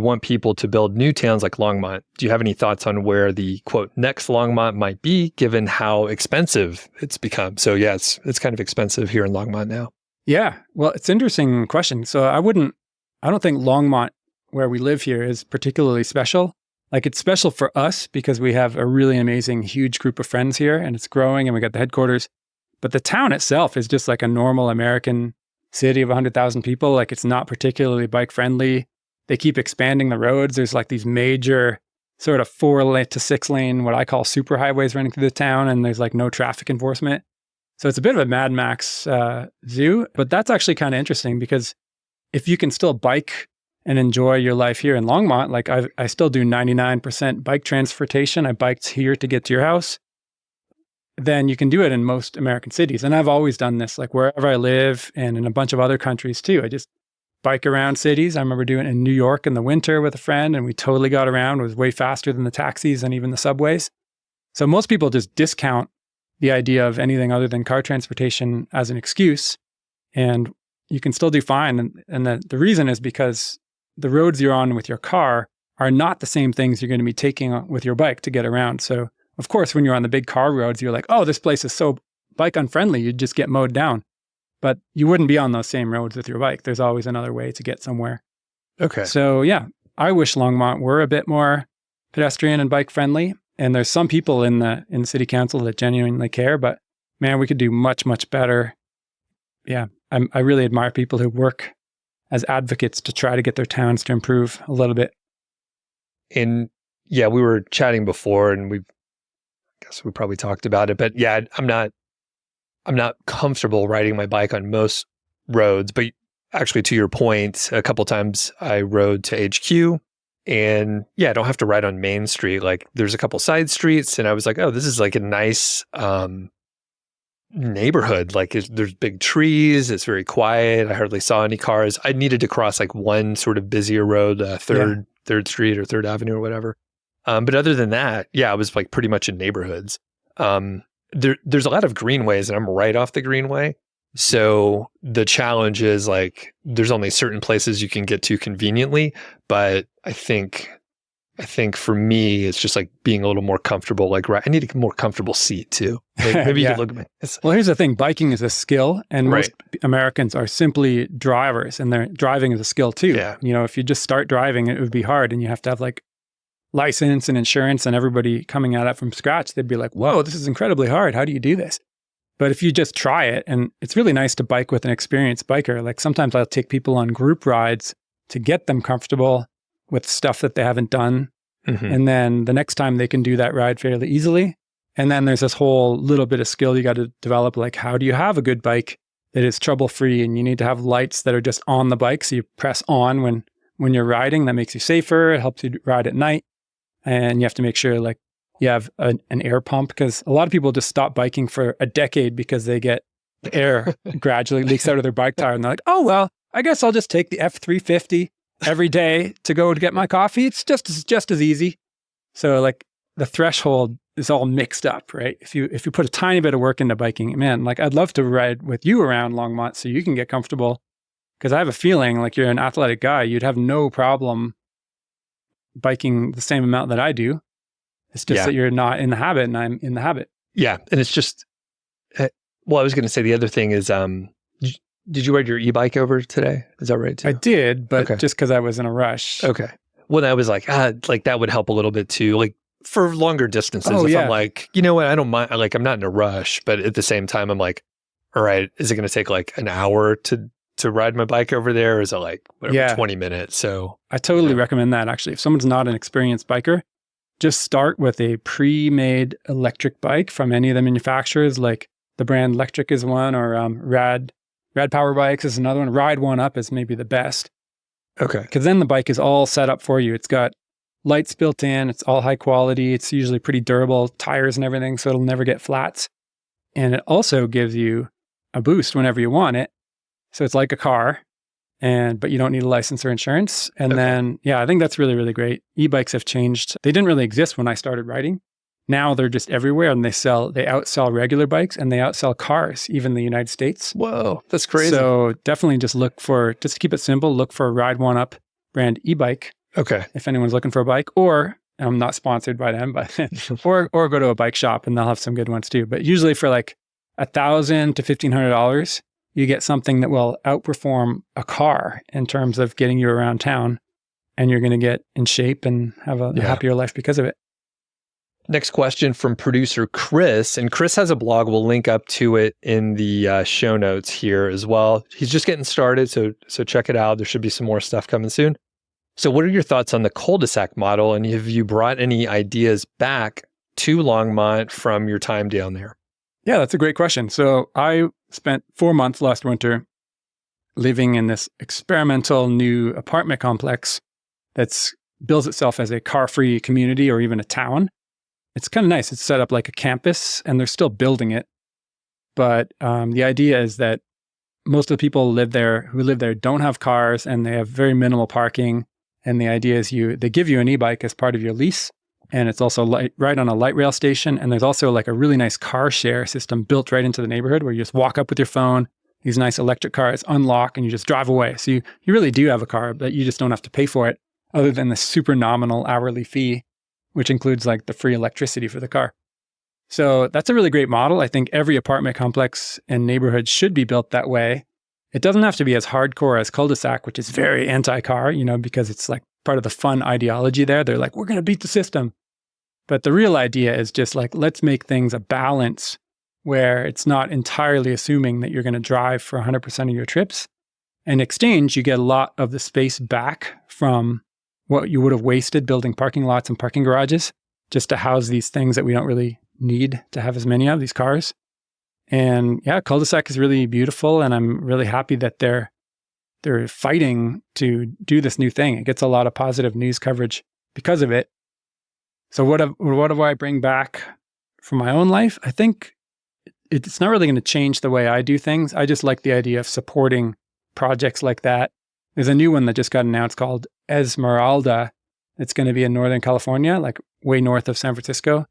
want people to build new towns like Longmont. Do you have any thoughts on where the quote next Longmont might be given how expensive it's become? So yeah, it's kind of expensive here in Longmont now. Yeah. Well, it's an interesting question. So I don't think Longmont where we live here is particularly special. Like it's special for us because we have a really amazing, huge group of friends here and it's growing and we got the headquarters. But the town itself is just like a normal American city of 100,000 people. Like it's not particularly bike friendly. They keep expanding the roads. There's like these major sort of 4 to 6 lane, what I call super highways running through the town. And there's like no traffic enforcement. So it's a bit of a Mad Max zoo, but that's actually kind of interesting because if you can still bike and enjoy your life here in Longmont, like I still do 99% bike transportation. I biked here to get to your house. Then you can do it in most American cities. And I've always done this, like wherever I live and in a bunch of other countries too. I just bike around cities. I remember doing it in New York in the winter with a friend and we totally got around. It was way faster than the taxis and even the subways. So most people just discount the idea of anything other than car transportation as an excuse. And you can still do fine. And the reason is because the roads you're on with your car are not the same things you're going to be taking with your bike to get around. So of course, when you're on the big car roads, you're like, oh, this place is so bike unfriendly. You'd just get mowed down. But you wouldn't be on those same roads with your bike. There's always another way to get somewhere. Okay. So yeah, I wish Longmont were a bit more pedestrian and bike friendly. And there's some people in the city council that genuinely care, but man, we could do much, much better. Yeah. I really admire people who work as advocates to try to get their towns to improve a little bit. And yeah, we were chatting before and I guess we probably talked about it, but yeah, I'm not comfortable riding my bike on most roads, but actually to your point, a couple times I rode to HQ and yeah, I don't have to ride on Main Street. Like there's a couple side streets and I was like, oh, this is like a nice neighborhood. Like there's big trees. It's very quiet. I hardly saw any cars. I needed to cross like one sort of busier road, Third Street or Third Avenue or whatever. But other than that, yeah, I was like pretty much in neighborhoods. There's a lot of greenways and I'm right off the greenway. So the challenge is like, there's only certain places you can get to conveniently. But I think for me, it's just like being a little more comfortable. Like, right, I need a more comfortable seat too. Maybe you could look at me. Well, here's the thing. Biking is a skill and most Americans are simply drivers and their driving is a skill too. Yeah. If you just start driving, it would be hard and you have to have like license and insurance and everybody coming at it from scratch, they'd be like, whoa, this is incredibly hard. How do you do this? But if you just try it, and it's really nice to bike with an experienced biker. Like sometimes I'll take people on group rides to get them comfortable with stuff that they haven't done. And then the next time they can do that ride fairly easily. And then there's this whole little bit of skill you got to develop. Like, how do you have a good bike that is trouble-free? And you need to have lights that are just on the bike. So you press on when you're riding. That makes you safer. It helps you ride at night. And you have to make sure like you have an air pump, because a lot of people just stop biking for a decade because they get the air gradually leaks out of their bike tire. And they're like, oh, well, I guess I'll just take the F350 every day to go to get my coffee. It's just as easy. So like the threshold is all mixed up, right? If you put a tiny bit of work into biking, man, like I'd love to ride with you around Longmont so you can get comfortable, because I have a feeling like you're an athletic guy. You'd have no problem biking the same amount that I do. It's just that you're not in the habit and I'm in the habit. Yeah. And it's just, well, I was going to say the other thing is, did you ride your e-bike over today? Is that right too? I did, but just because I was in a rush. Okay. Well, I was like that would help a little bit too. Like for longer distances, I'm like, you know what, I don't mind. Like I'm not in a rush, but at the same time, I'm like, all right, is it going to take like an hour to ride my bike over there? Or is it like 20 minutes? So I totally recommend that actually. If someone's not an experienced biker, just start with a pre-made electric bike from any of the manufacturers. Like the brand Electric is one, or Rad Power Bikes is another one. Ride One Up is maybe the best. Okay. Because then the bike is all set up for you. It's got lights built in. It's all high quality. It's usually pretty durable, tires and everything, so it'll never get flats. And it also gives you a boost whenever you want it. So it's like a car, but you don't need a license or insurance. And then, I think that's really, really great. E-bikes have changed. They didn't really exist when I started riding. Now they're just everywhere, and they outsell regular bikes, and they outsell cars, even in the United States. Whoa, that's crazy. So definitely just to keep it simple, look for a Ride One Up brand e-bike. Okay. If anyone's looking for a bike, or I'm not sponsored by them, but or go to a bike shop and they'll have some good ones too. But usually for like $1,000 to $1,500, you get something that will outperform a car in terms of getting you around town, and you're going to get in shape and have a happier life because of it. Next question from producer Chris, and Chris has a blog. We'll link up to it in the show notes here as well. He's just getting started, so check it out. There should be some more stuff coming soon. So what are your thoughts on the Culdesac model, and have you brought any ideas back to Longmont from your time down there? Yeah, that's a great question. So I spent 4 months last winter living in this experimental new apartment complex that's bills itself as a car-free community or even a town. It's kind of nice. It's set up like a campus, and they're still building it. But the idea is that most of the people who live there don't have cars, and they have very minimal parking. And the idea is they give you an e-bike as part of your lease. And it's also right on a light rail station. And there's also like a really nice car share system built right into the neighborhood where you just walk up with your phone, these nice electric cars, unlock, and you just drive away. So you really do have a car, but you just don't have to pay for it other than the super nominal hourly fee, which includes like the free electricity for the car. So that's a really great model. I think every apartment complex and neighborhood should be built that way. It doesn't have to be as hardcore as Culdesac, which is very anti-car, because it's like part of the fun ideology there. They're like, we're going to beat the system. But the real idea is just like, let's make things a balance where it's not entirely assuming that you're going to drive for 100% of your trips. In exchange, you get a lot of the space back from what you would have wasted building parking lots and parking garages just to house these things that we don't really need to have as many of, these cars. And Culdesac is really beautiful, and I'm really happy that they're fighting to do this new thing. It gets a lot of positive news coverage because of it. So what do I bring back from my own life? I think it's not really going to change the way I do things. I just like the idea of supporting projects like that. There's a new one that just got announced called Esmeralda. It's going to be in Northern California, like way north of San Francisco.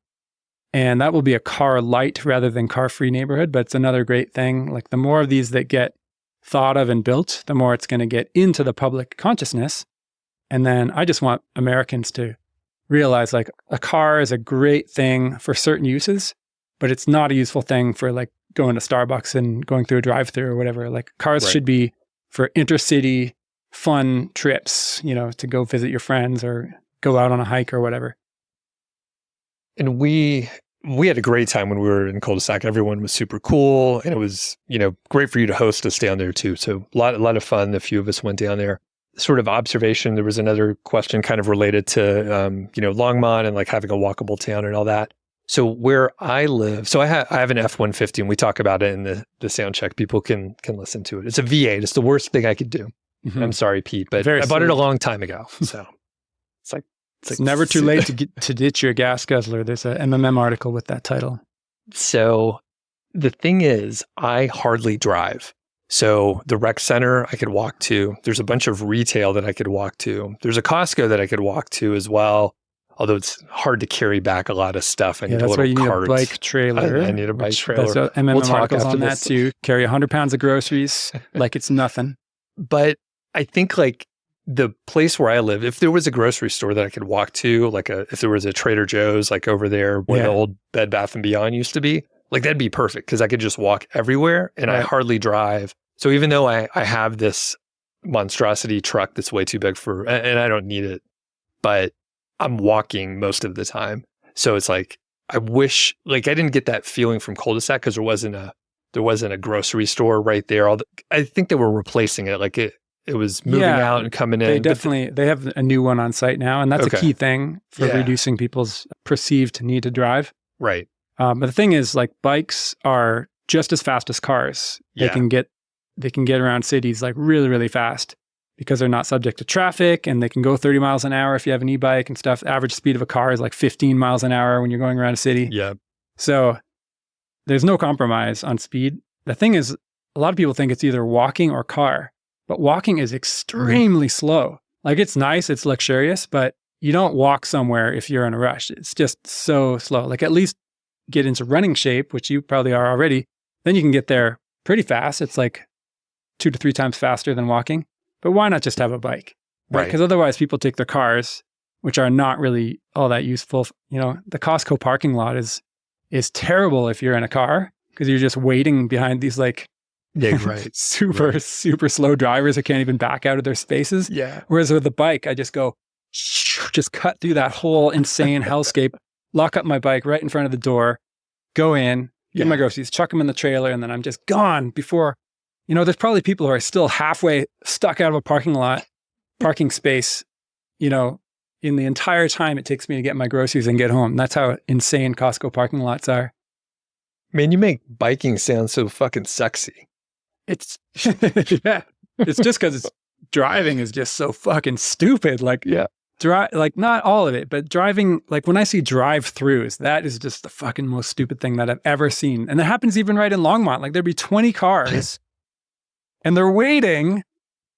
And that will be a car light rather than car free neighborhood. But it's another great thing. Like the more of these that get thought of and built, the more it's going to get into the public consciousness. And then I just want Americans to realize like a car is a great thing for certain uses, but it's not a useful thing for like going to Starbucks and going through a drive-thru or whatever. Like cars should be for intercity fun trips, to go visit your friends or go out on a hike or whatever. And we had a great time when we were in Culdesac. Everyone was super cool, and it was, great for you to host us down there too. So a lot of fun. A few of us went down there. Sort of observation. There was another question kind of related to, Longmont and like having a walkable town and all that. So where I live, so I have an F-150, and we talk about it in the Soundcheck. People can listen to it. It's a V8. It's the worst thing I could do. Mm-hmm. I'm sorry, Pete, but I bought it a long time ago. So it's never too late to ditch your gas guzzler. There's a MMM article with that title. So the thing is, I hardly drive. So the rec center I could walk to. There's a bunch of retail that I could walk to. There's a Costco that I could walk to as well. Although it's hard to carry back a lot of stuff. I need a little cart. That's why you need a bike trailer. I need a bike trailer. There's MMM articles on that too. Carry 100 pounds of groceries like it's nothing. But I think like the place where I live, if there was a grocery store that I could walk to, like if there was a Trader Joe's like over there where the old Bed Bath & Beyond used to be, like that'd be perfect because I could just walk everywhere and I hardly drive. So even though I have this monstrosity truck that's way too big and I don't need it, but I'm walking most of the time. So it's like, I wish, like I didn't get that feeling from Culdesac because there wasn't a grocery store right there. I think they were replacing it. Like it was moving out and coming in. They have a new one on site now. And that's a key thing for reducing people's perceived need to drive. Right. But the thing is like bikes are just as fast as cars. They can get around cities like really, really fast because they're not subject to traffic and they can go 30 miles an hour if you have an e-bike and stuff. The average speed of a car is like 15 miles an hour when you're going around a city. Yeah. So there's no compromise on speed. The thing is, a lot of people think it's either walking or car, but walking is extremely slow. Like it's nice, it's luxurious, but you don't walk somewhere if you're in a rush. It's just so slow. Like at least get into running shape, which you probably are already. Then you can get there pretty fast. It's like 2 to 3 times faster than walking. But why not just have a bike? Right? Because otherwise people take their cars, which are not really all that useful. The Costco parking lot is terrible if you're in a car because you're just waiting behind these like super slow drivers that can't even back out of their spaces. Yeah. Whereas with the bike, I just go, just cut through that whole insane hellscape, lock up my bike right in front of the door, go in, get my groceries, chuck them in the trailer, and then I'm just gone before. There's probably people who are still halfway stuck out of a parking space, in the entire time it takes me to get my groceries and get home. That's how insane Costco parking lots are. Man, you make biking sound so fucking sexy. It's, it's just because driving is just so fucking stupid. Like, like not all of it, but driving, like when I see drive-throughs, that is just the fucking most stupid thing that I've ever seen. And that happens even right in Longmont. Like there'd be 20 cars. And they're waiting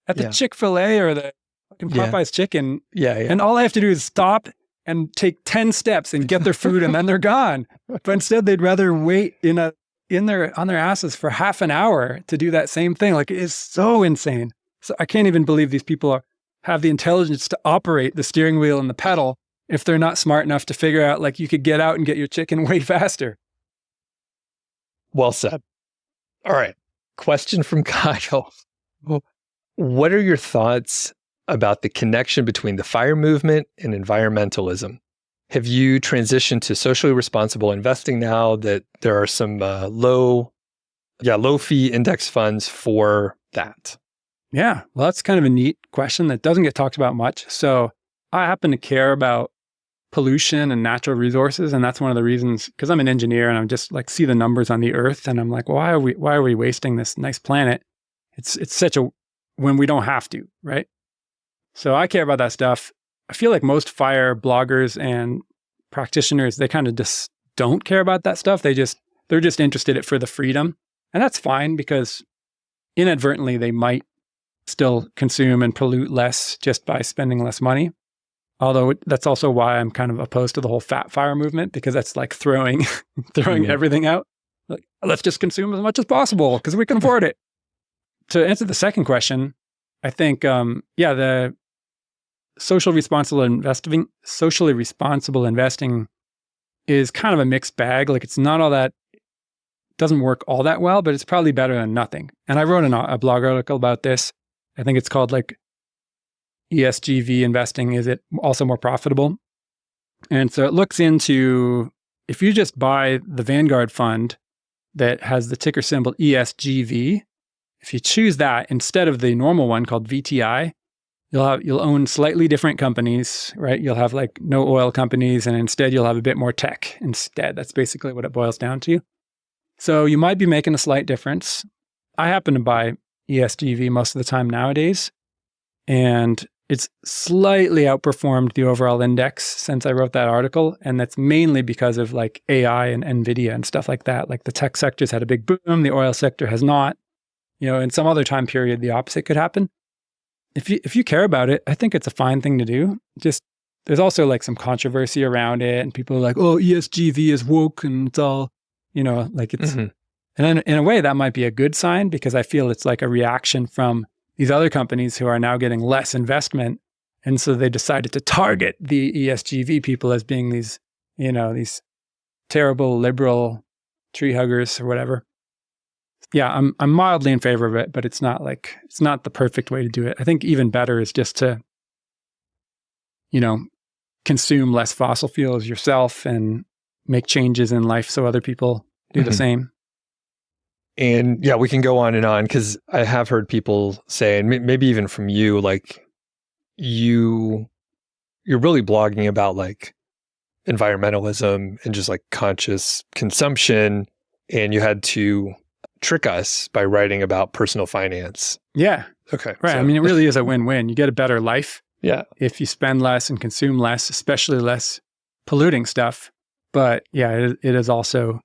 at the Chick-fil-A or the fucking Popeye's chicken. Yeah. And all I have to do is stop and take 10 steps and get their food and then they're gone. But instead they'd rather wait on their asses for half an hour to do that same thing. Like it is so insane. So I can't even believe these people have the intelligence to operate the steering wheel and the pedal if they're not smart enough to figure out like you could get out and get your chicken way faster. Well said. All right. Question from Kyle. What are your thoughts about the connection between the FIRE movement and environmentalism? Have you transitioned to socially responsible investing now that there are some low fee index funds for that? Yeah, well, that's kind of a neat question that doesn't get talked about much. So I happen to care about pollution and natural resources. And that's one of the reasons, because I'm an engineer and I'm just like, see the numbers on the earth. And I'm like, why are we wasting this nice planet? It's such when we don't have to, right? So I care about that stuff. I feel like most FIRE bloggers and practitioners, they kind of just don't care about that stuff. They're just interested in it for the freedom. And that's fine because inadvertently they might still consume and pollute less just by spending less money. Although that's also why I'm kind of opposed to the whole fat FIRE movement, because that's like throwing everything out. Like, let's just consume as much as possible because we can afford it. To answer the second question, I think, the socially responsible investing is kind of a mixed bag. Like it's not all that, doesn't work all that well, but it's probably better than nothing. And I wrote a blog article about this. I think it's called like, ESGV investing, is it also more profitable? And so it looks into, if you just buy the Vanguard fund that has the ticker symbol ESGV, if you choose that instead of the normal one called VTI, you'll own slightly different companies, right? You'll have like no oil companies, and instead you'll have a bit more tech instead. That's basically what it boils down to. So you might be making a slight difference. I happen to buy ESGV most of the time nowadays, and it's slightly outperformed the overall index since I wrote that article. And that's mainly because of like AI and NVIDIA and stuff like that. Like the tech sector's had a big boom, the oil sector has not. You know, in some other time period, the opposite could happen. If you care about it, I think it's a fine thing to do. Just, there's also like some controversy around it, and people are like, oh, ESGV is woke and it's all, you know, like it's, and then in a way that might be a good sign, because I feel it's like a reaction from these other companies who are now getting less investment. And so they decided to target the ESGV people as being these, you know, these terrible liberal tree huggers or whatever. Yeah, I'm mildly in favor of it, but it's not the perfect way to do it. I think even better is just to, you know, consume less fossil fuels yourself and make changes in life so other people do the same. And yeah, we can go on, because I have heard people say, and maybe even from you, like you're really blogging about like environmentalism and just like conscious consumption, and you had to trick us by writing about personal finance. Yeah. Okay. Right. So. I mean, it really is a win-win. You get a better life. Yeah. If you spend less and consume less, especially less polluting stuff. But yeah, it is also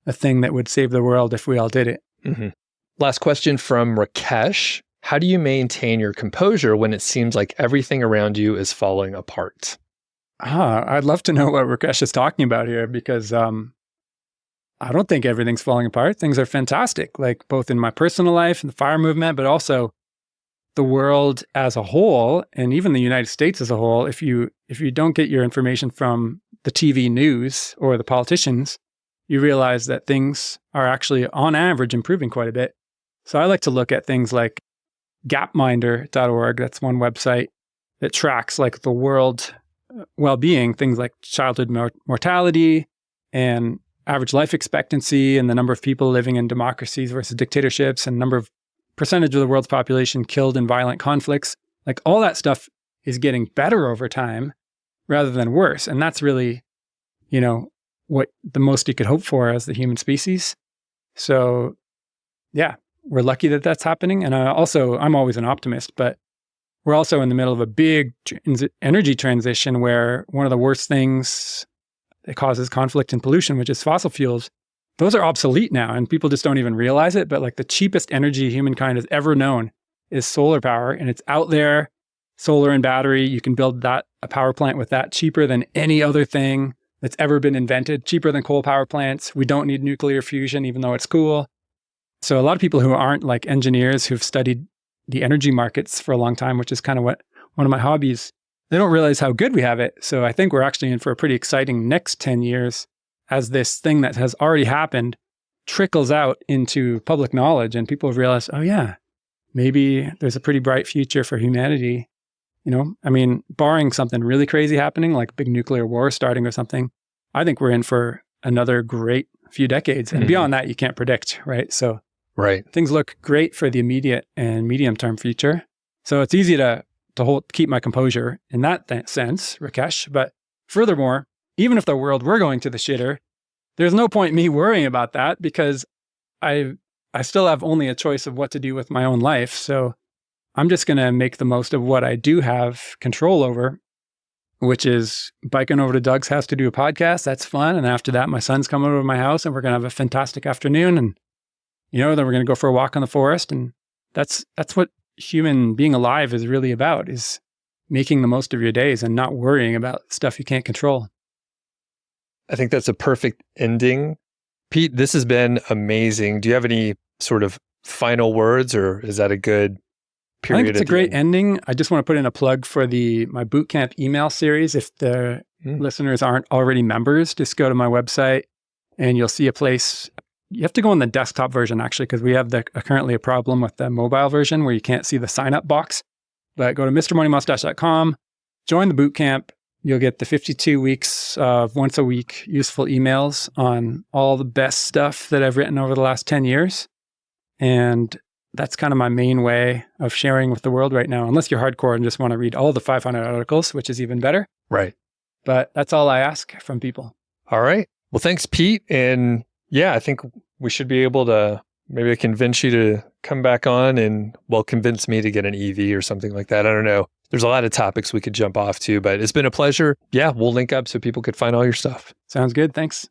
a thing that would save the world if we all did it. Last question from Rakesh. How do you maintain your composure when it seems like everything around you is falling apart? I'd love to know what Rakesh is talking about here, because I don't think everything's falling apart. Things are fantastic, like both in my personal life and the FIRE movement, but also the world as a whole, and even the United States as a whole. If you don't get your information from the TV news or the politicians, you realize that things are actually, on average, improving quite a bit. So I like to look at things like gapminder.org. That's one website that tracks like the world well-being, things like childhood mortality and average life expectancy, and the number of people living in democracies versus dictatorships, and number of percentage of the world's population killed in violent conflicts. Like all that stuff is getting better over time rather than worse. And that's really, you know, what the most you could hope for as the human species. So yeah, we're lucky that that's happening. And I'm always an optimist, but we're also in the middle of a big energy transition where one of the worst things that causes conflict and pollution, which is fossil fuels, those are obsolete now, and people just don't even realize it. But like the cheapest energy humankind has ever known is solar power, and it's out there. Solar and battery, you can build a power plant with that cheaper than any other thing that's ever been invented, cheaper than coal power plants. We don't need nuclear fusion, even though it's cool. So a lot of people who aren't like engineers who've studied the energy markets for a long time, which is kind of what one of my hobbies, they don't realize how good we have it. So I think we're actually in for a pretty exciting next 10 years as this thing that has already happened trickles out into public knowledge, and people have realized, oh yeah, maybe there's a pretty bright future for humanity. You know, I mean, barring something really crazy happening, like a big nuclear war starting or something, I think we're in for another great few decades. And beyond that, you can't predict, right? So things look great for the immediate and medium-term future. So it's easy to keep my composure in that sense, Rakesh. But furthermore, even if the world were going to the shitter, there's no point me worrying about that, because I still have only a choice of what to do with my own life. So I'm just going to make the most of what I do have control over, which is biking over to Doug's house to do a podcast. That's fun. And after that, my son's coming over to my house and we're going to have a fantastic afternoon. And, you know, then we're going to go for a walk in the forest. And that's what human being alive is really about, is making the most of your days and not worrying about stuff you can't control. I think that's a perfect ending. Pete, this has been amazing. Do you have any sort of final words, or is that a good period? I think it's a great ending. I just want to put in a plug for my bootcamp email series. If the listeners aren't already members, just go to my website and you'll see a place. You have to go on the desktop version, actually, because we have currently a problem with the mobile version where you can't see the sign up box. But go to mrmoneymustache.com, join the boot camp. You'll get the 52 weeks of once a week useful emails on all the best stuff that I've written over the last 10 years. And that's kind of my main way of sharing with the world right now, unless you're hardcore and just want to read all the 500 articles, which is even better. Right. But that's all I ask from people. All right. Well, thanks, Pete. And yeah, I think we should be able to maybe convince you to come back on and, well, convince me to get an EV or something like that. I don't know. There's a lot of topics we could jump off to, but it's been a pleasure. Yeah, we'll link up so people could find all your stuff. Sounds good. Thanks.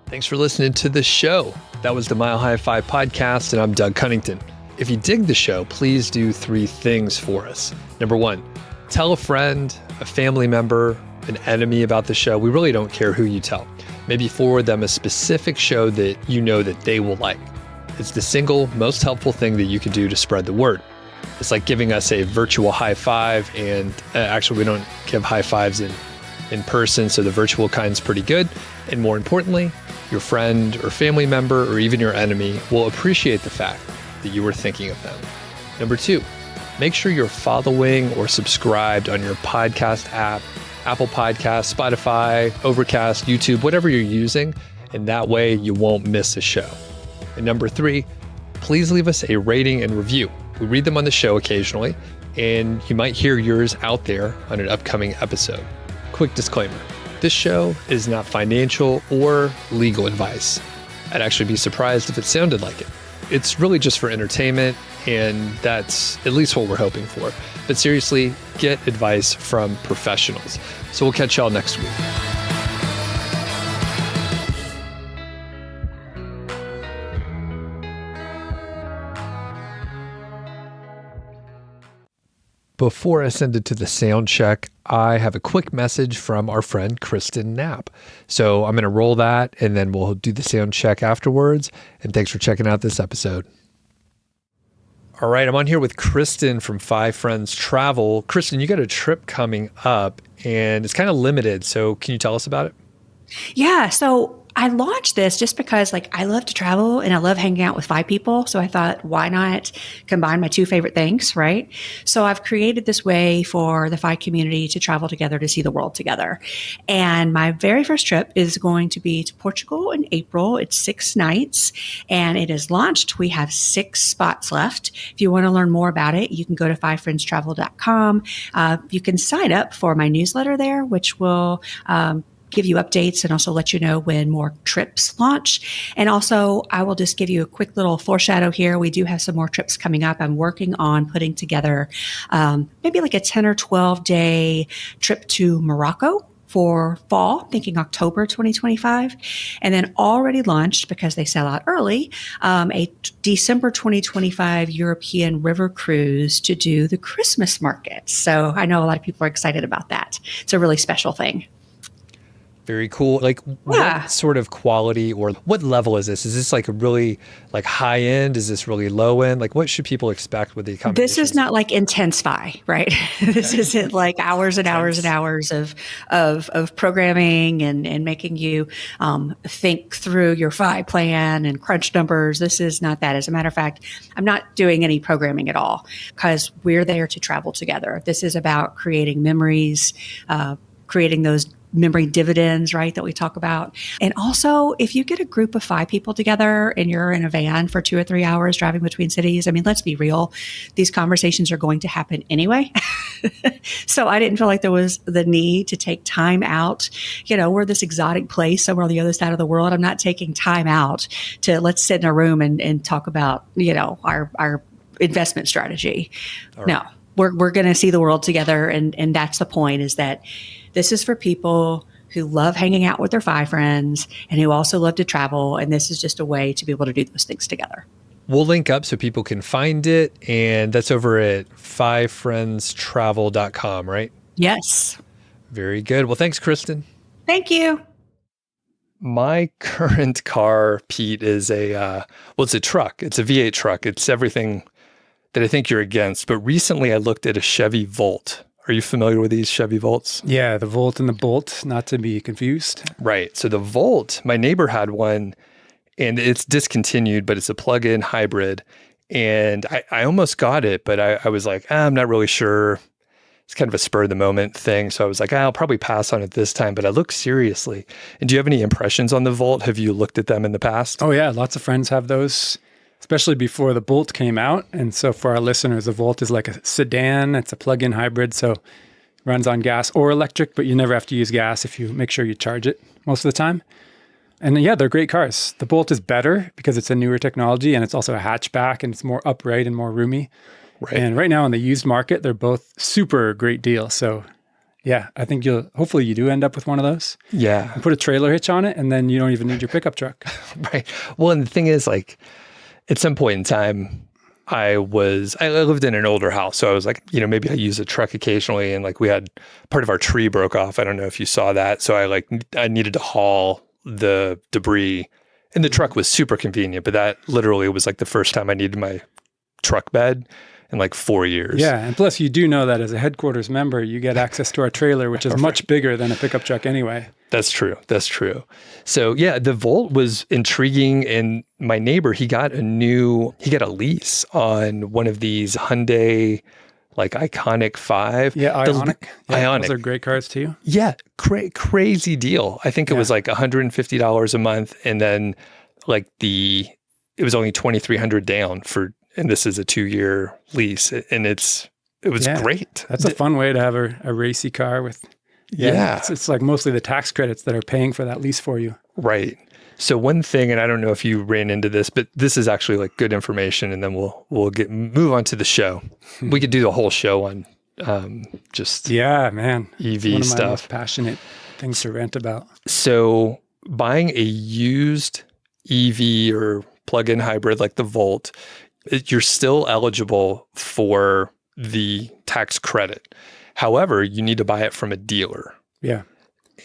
Thanks for listening to the show. That was the Mile High 5 podcast, and I'm Doug Cunnington. If you dig the show, please do 3 things for us. Number 1, tell a friend, a family member, an enemy about the show. We really don't care who you tell. Maybe forward them a specific show that you know that they will like. It's the single most helpful thing that you can do to spread the word. It's like giving us a virtual high five, and actually we don't give high fives in person, so the virtual kind's pretty good. And more importantly, your friend or family member or even your enemy will appreciate the fact that you were thinking of them. Number 2, make sure you're following or subscribed on your podcast app, Apple Podcasts, Spotify, Overcast, YouTube, whatever you're using, and that way you won't miss a show. And number 3, please leave us a rating and review. We read them on the show occasionally, and you might hear yours out there on an upcoming episode. Quick disclaimer, this show is not financial or legal advice. I'd actually be surprised if it sounded like it. It's really just for entertainment, and that's at least what we're hoping for. But seriously, get advice from professionals. So we'll catch y'all next week. Before I send it to the sound check, I have a quick message from our friend Kristen Knapp. So I'm going to roll that and then we'll do the sound check afterwards. And thanks for checking out this episode. All right, I'm on here with Kristen from 5 Friends Travel. Kristen, you got a trip coming up and it's kind of limited. So can you tell us about it? Yeah. So I launched this just because I love to travel and I love hanging out with 5 people. So I thought, why not combine my 2 favorite things, right? So I've created this way for the 5 community to travel together, to see the world together. And my very first trip is going to be to Portugal in April. It's 6 nights and it is launched. We have 6 spots left. If you want to learn more about it, you can go to fivefriendstravel.com. You can sign up for my newsletter there, which will, give you updates and also let you know when more trips launch. And also, I will just give you a quick little foreshadow here. We do have some more trips coming up. I'm working on putting together maybe a 10 or 12 day trip to Morocco for fall, thinking October 2025. And then already launched, because they sell out early, a December 2025 European river cruise to do the Christmas market. So I know a lot of people are excited about that. It's a really special thing. Very cool. What sort of quality or what level is this? Is this a really high end? Is this really low end? What should people expect with the accommodations? This is not Intensify, right? This isn't hours and hours and hours of programming and making you think through your FI plan and crunch numbers. This is not that. As a matter of fact, I'm not doing any programming at all because we're there to travel together. This is about creating memories, creating those memory dividends, right, that we talk about. And also, if you get a group of 5 people together and you're in a van for 2 or 3 hours driving between cities, let's be real, these conversations are going to happen anyway. So I didn't feel like there was the need to take time out. We're this exotic place somewhere on the other side of the world. I'm not taking time out to let's sit in a room and talk about, our investment strategy. Right. No, we're going to see the world together. And that's the point, is that this is for people who love hanging out with their 5 friends and who also love to travel. And this is just a way to be able to do those things together. We'll link up so people can find it. And that's over at fivefriendstravel.com, right? Yes. Very good. Well, thanks, Kristen. Thank you. My current car, Pete, is it's a truck. It's a V8 truck. It's everything that I think you're against. But recently I looked at a Chevy Volt. Are you familiar with these Chevy Volts? Yeah, the Volt and the Bolt, not to be confused. Right. So the Volt, my neighbor had one and it's discontinued, but it's a plug-in hybrid. and I almost got it, but I was like, I'm not really sure. It's kind of a spur of the moment thing. So I was like, I'll probably pass on it this time, but I looked seriously. And do you have any impressions on the Volt? Have you looked at them in the past? Oh yeah, lots of friends have those, especially before the Bolt came out. And so for our listeners, the Volt is like a sedan. It's a plug-in hybrid, so it runs on gas or electric, but you never have to use gas if you make sure you charge it most of the time. And yeah, they're great cars. The Bolt is better because it's a newer technology, and it's also a hatchback, and it's more upright and more roomy. Right. And right now in the used market, they're both super great deals. So yeah, I think hopefully you do end up with one of those. Yeah. And put a trailer hitch on it, and then you don't even need your pickup truck. Right. Well, and the thing is, like, at some point in time, I lived in an older house. So I was like, maybe I use a truck occasionally. And like we had part of our tree broke off. I don't know if you saw that. So I needed to haul the debris, and the truck was super convenient, but that literally was like the first time I needed my truck bed in like 4 years. Yeah. And plus you do know that as a headquarters member, you get access to our trailer, which is much bigger than a pickup truck anyway. That's true. So yeah, the Volt was intriguing, and my neighbor, he got a lease on one of these Hyundai, like Iconic 5. Yeah, Ioniq. Ioniq. Those are great cars too. Yeah, crazy deal. I think it was like $150 a month, and then like it was only $2,300 down and this is a 2-year lease, and it was great. That's a fun way to have a racy car with. Yeah. It's like mostly the tax credits that are paying for that lease for you. Right. So one thing, and I don't know if you ran into this, but this is actually like good information, and then we'll move on to the show. We could do the whole show on just EV it's one of stuff. My most passionate things to rant about. So buying a used EV or plug-in hybrid like the Volt, you're still eligible for the tax credit. However, you need to buy it from a dealer. Yeah.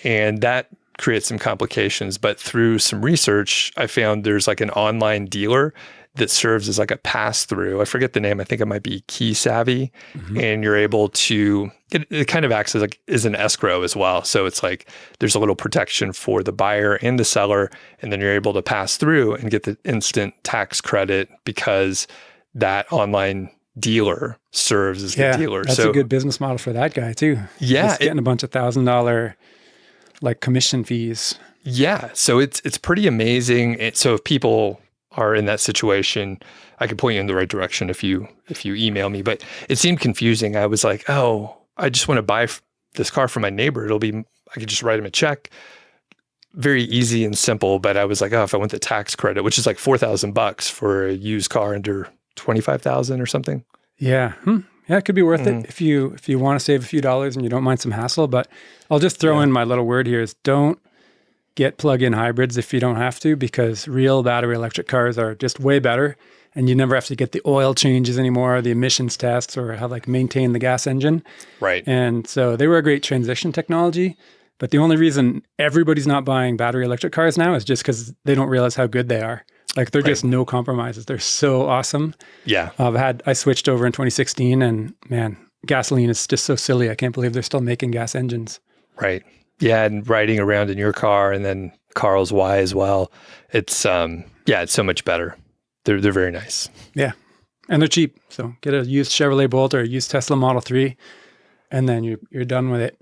And that creates some complications. But through some research, I found there's like an online dealer that serves as like a pass-through. I forget the name. I think it might be Key Savvy. Mm-hmm. And you're able to, it kind of acts as an escrow as well. So it's like there's a little protection for the buyer and the seller. And then you're able to pass through and get the instant tax credit because that online dealer serves as the dealer. That's a good business model for that guy too. Yeah. He's getting a bunch of $1,000 like commission fees. Yeah. So it's pretty amazing. So if people are in that situation, I could point you in the right direction if you email me. But it seemed confusing. I was like, I just want to buy this car from my neighbor. I could just write him a check. Very easy and simple. But I was like, if I want the tax credit, which is like $4,000 for a used car under $25,000 or something. Yeah. Yeah, it could be worth it if you want to save a few dollars and you don't mind some hassle. But I'll just throw in my little word here is don't get plug-in hybrids if you don't have to, because real battery electric cars are just way better, and you never have to get the oil changes anymore, the emissions tests, or how maintain the gas engine. Right. And so they were a great transition technology. But the only reason everybody's not buying battery electric cars now is just because they don't realize how good they are. Like they're just no compromises. They're so awesome. Yeah. I switched over in 2016, and man, gasoline is just so silly. I can't believe they're still making gas engines. Right. Yeah. And riding around in your car and then Carl's Y as well. It's so much better. They're very nice. Yeah. And they're cheap. So get a used Chevrolet Bolt or a used Tesla Model 3, and then you're done with it.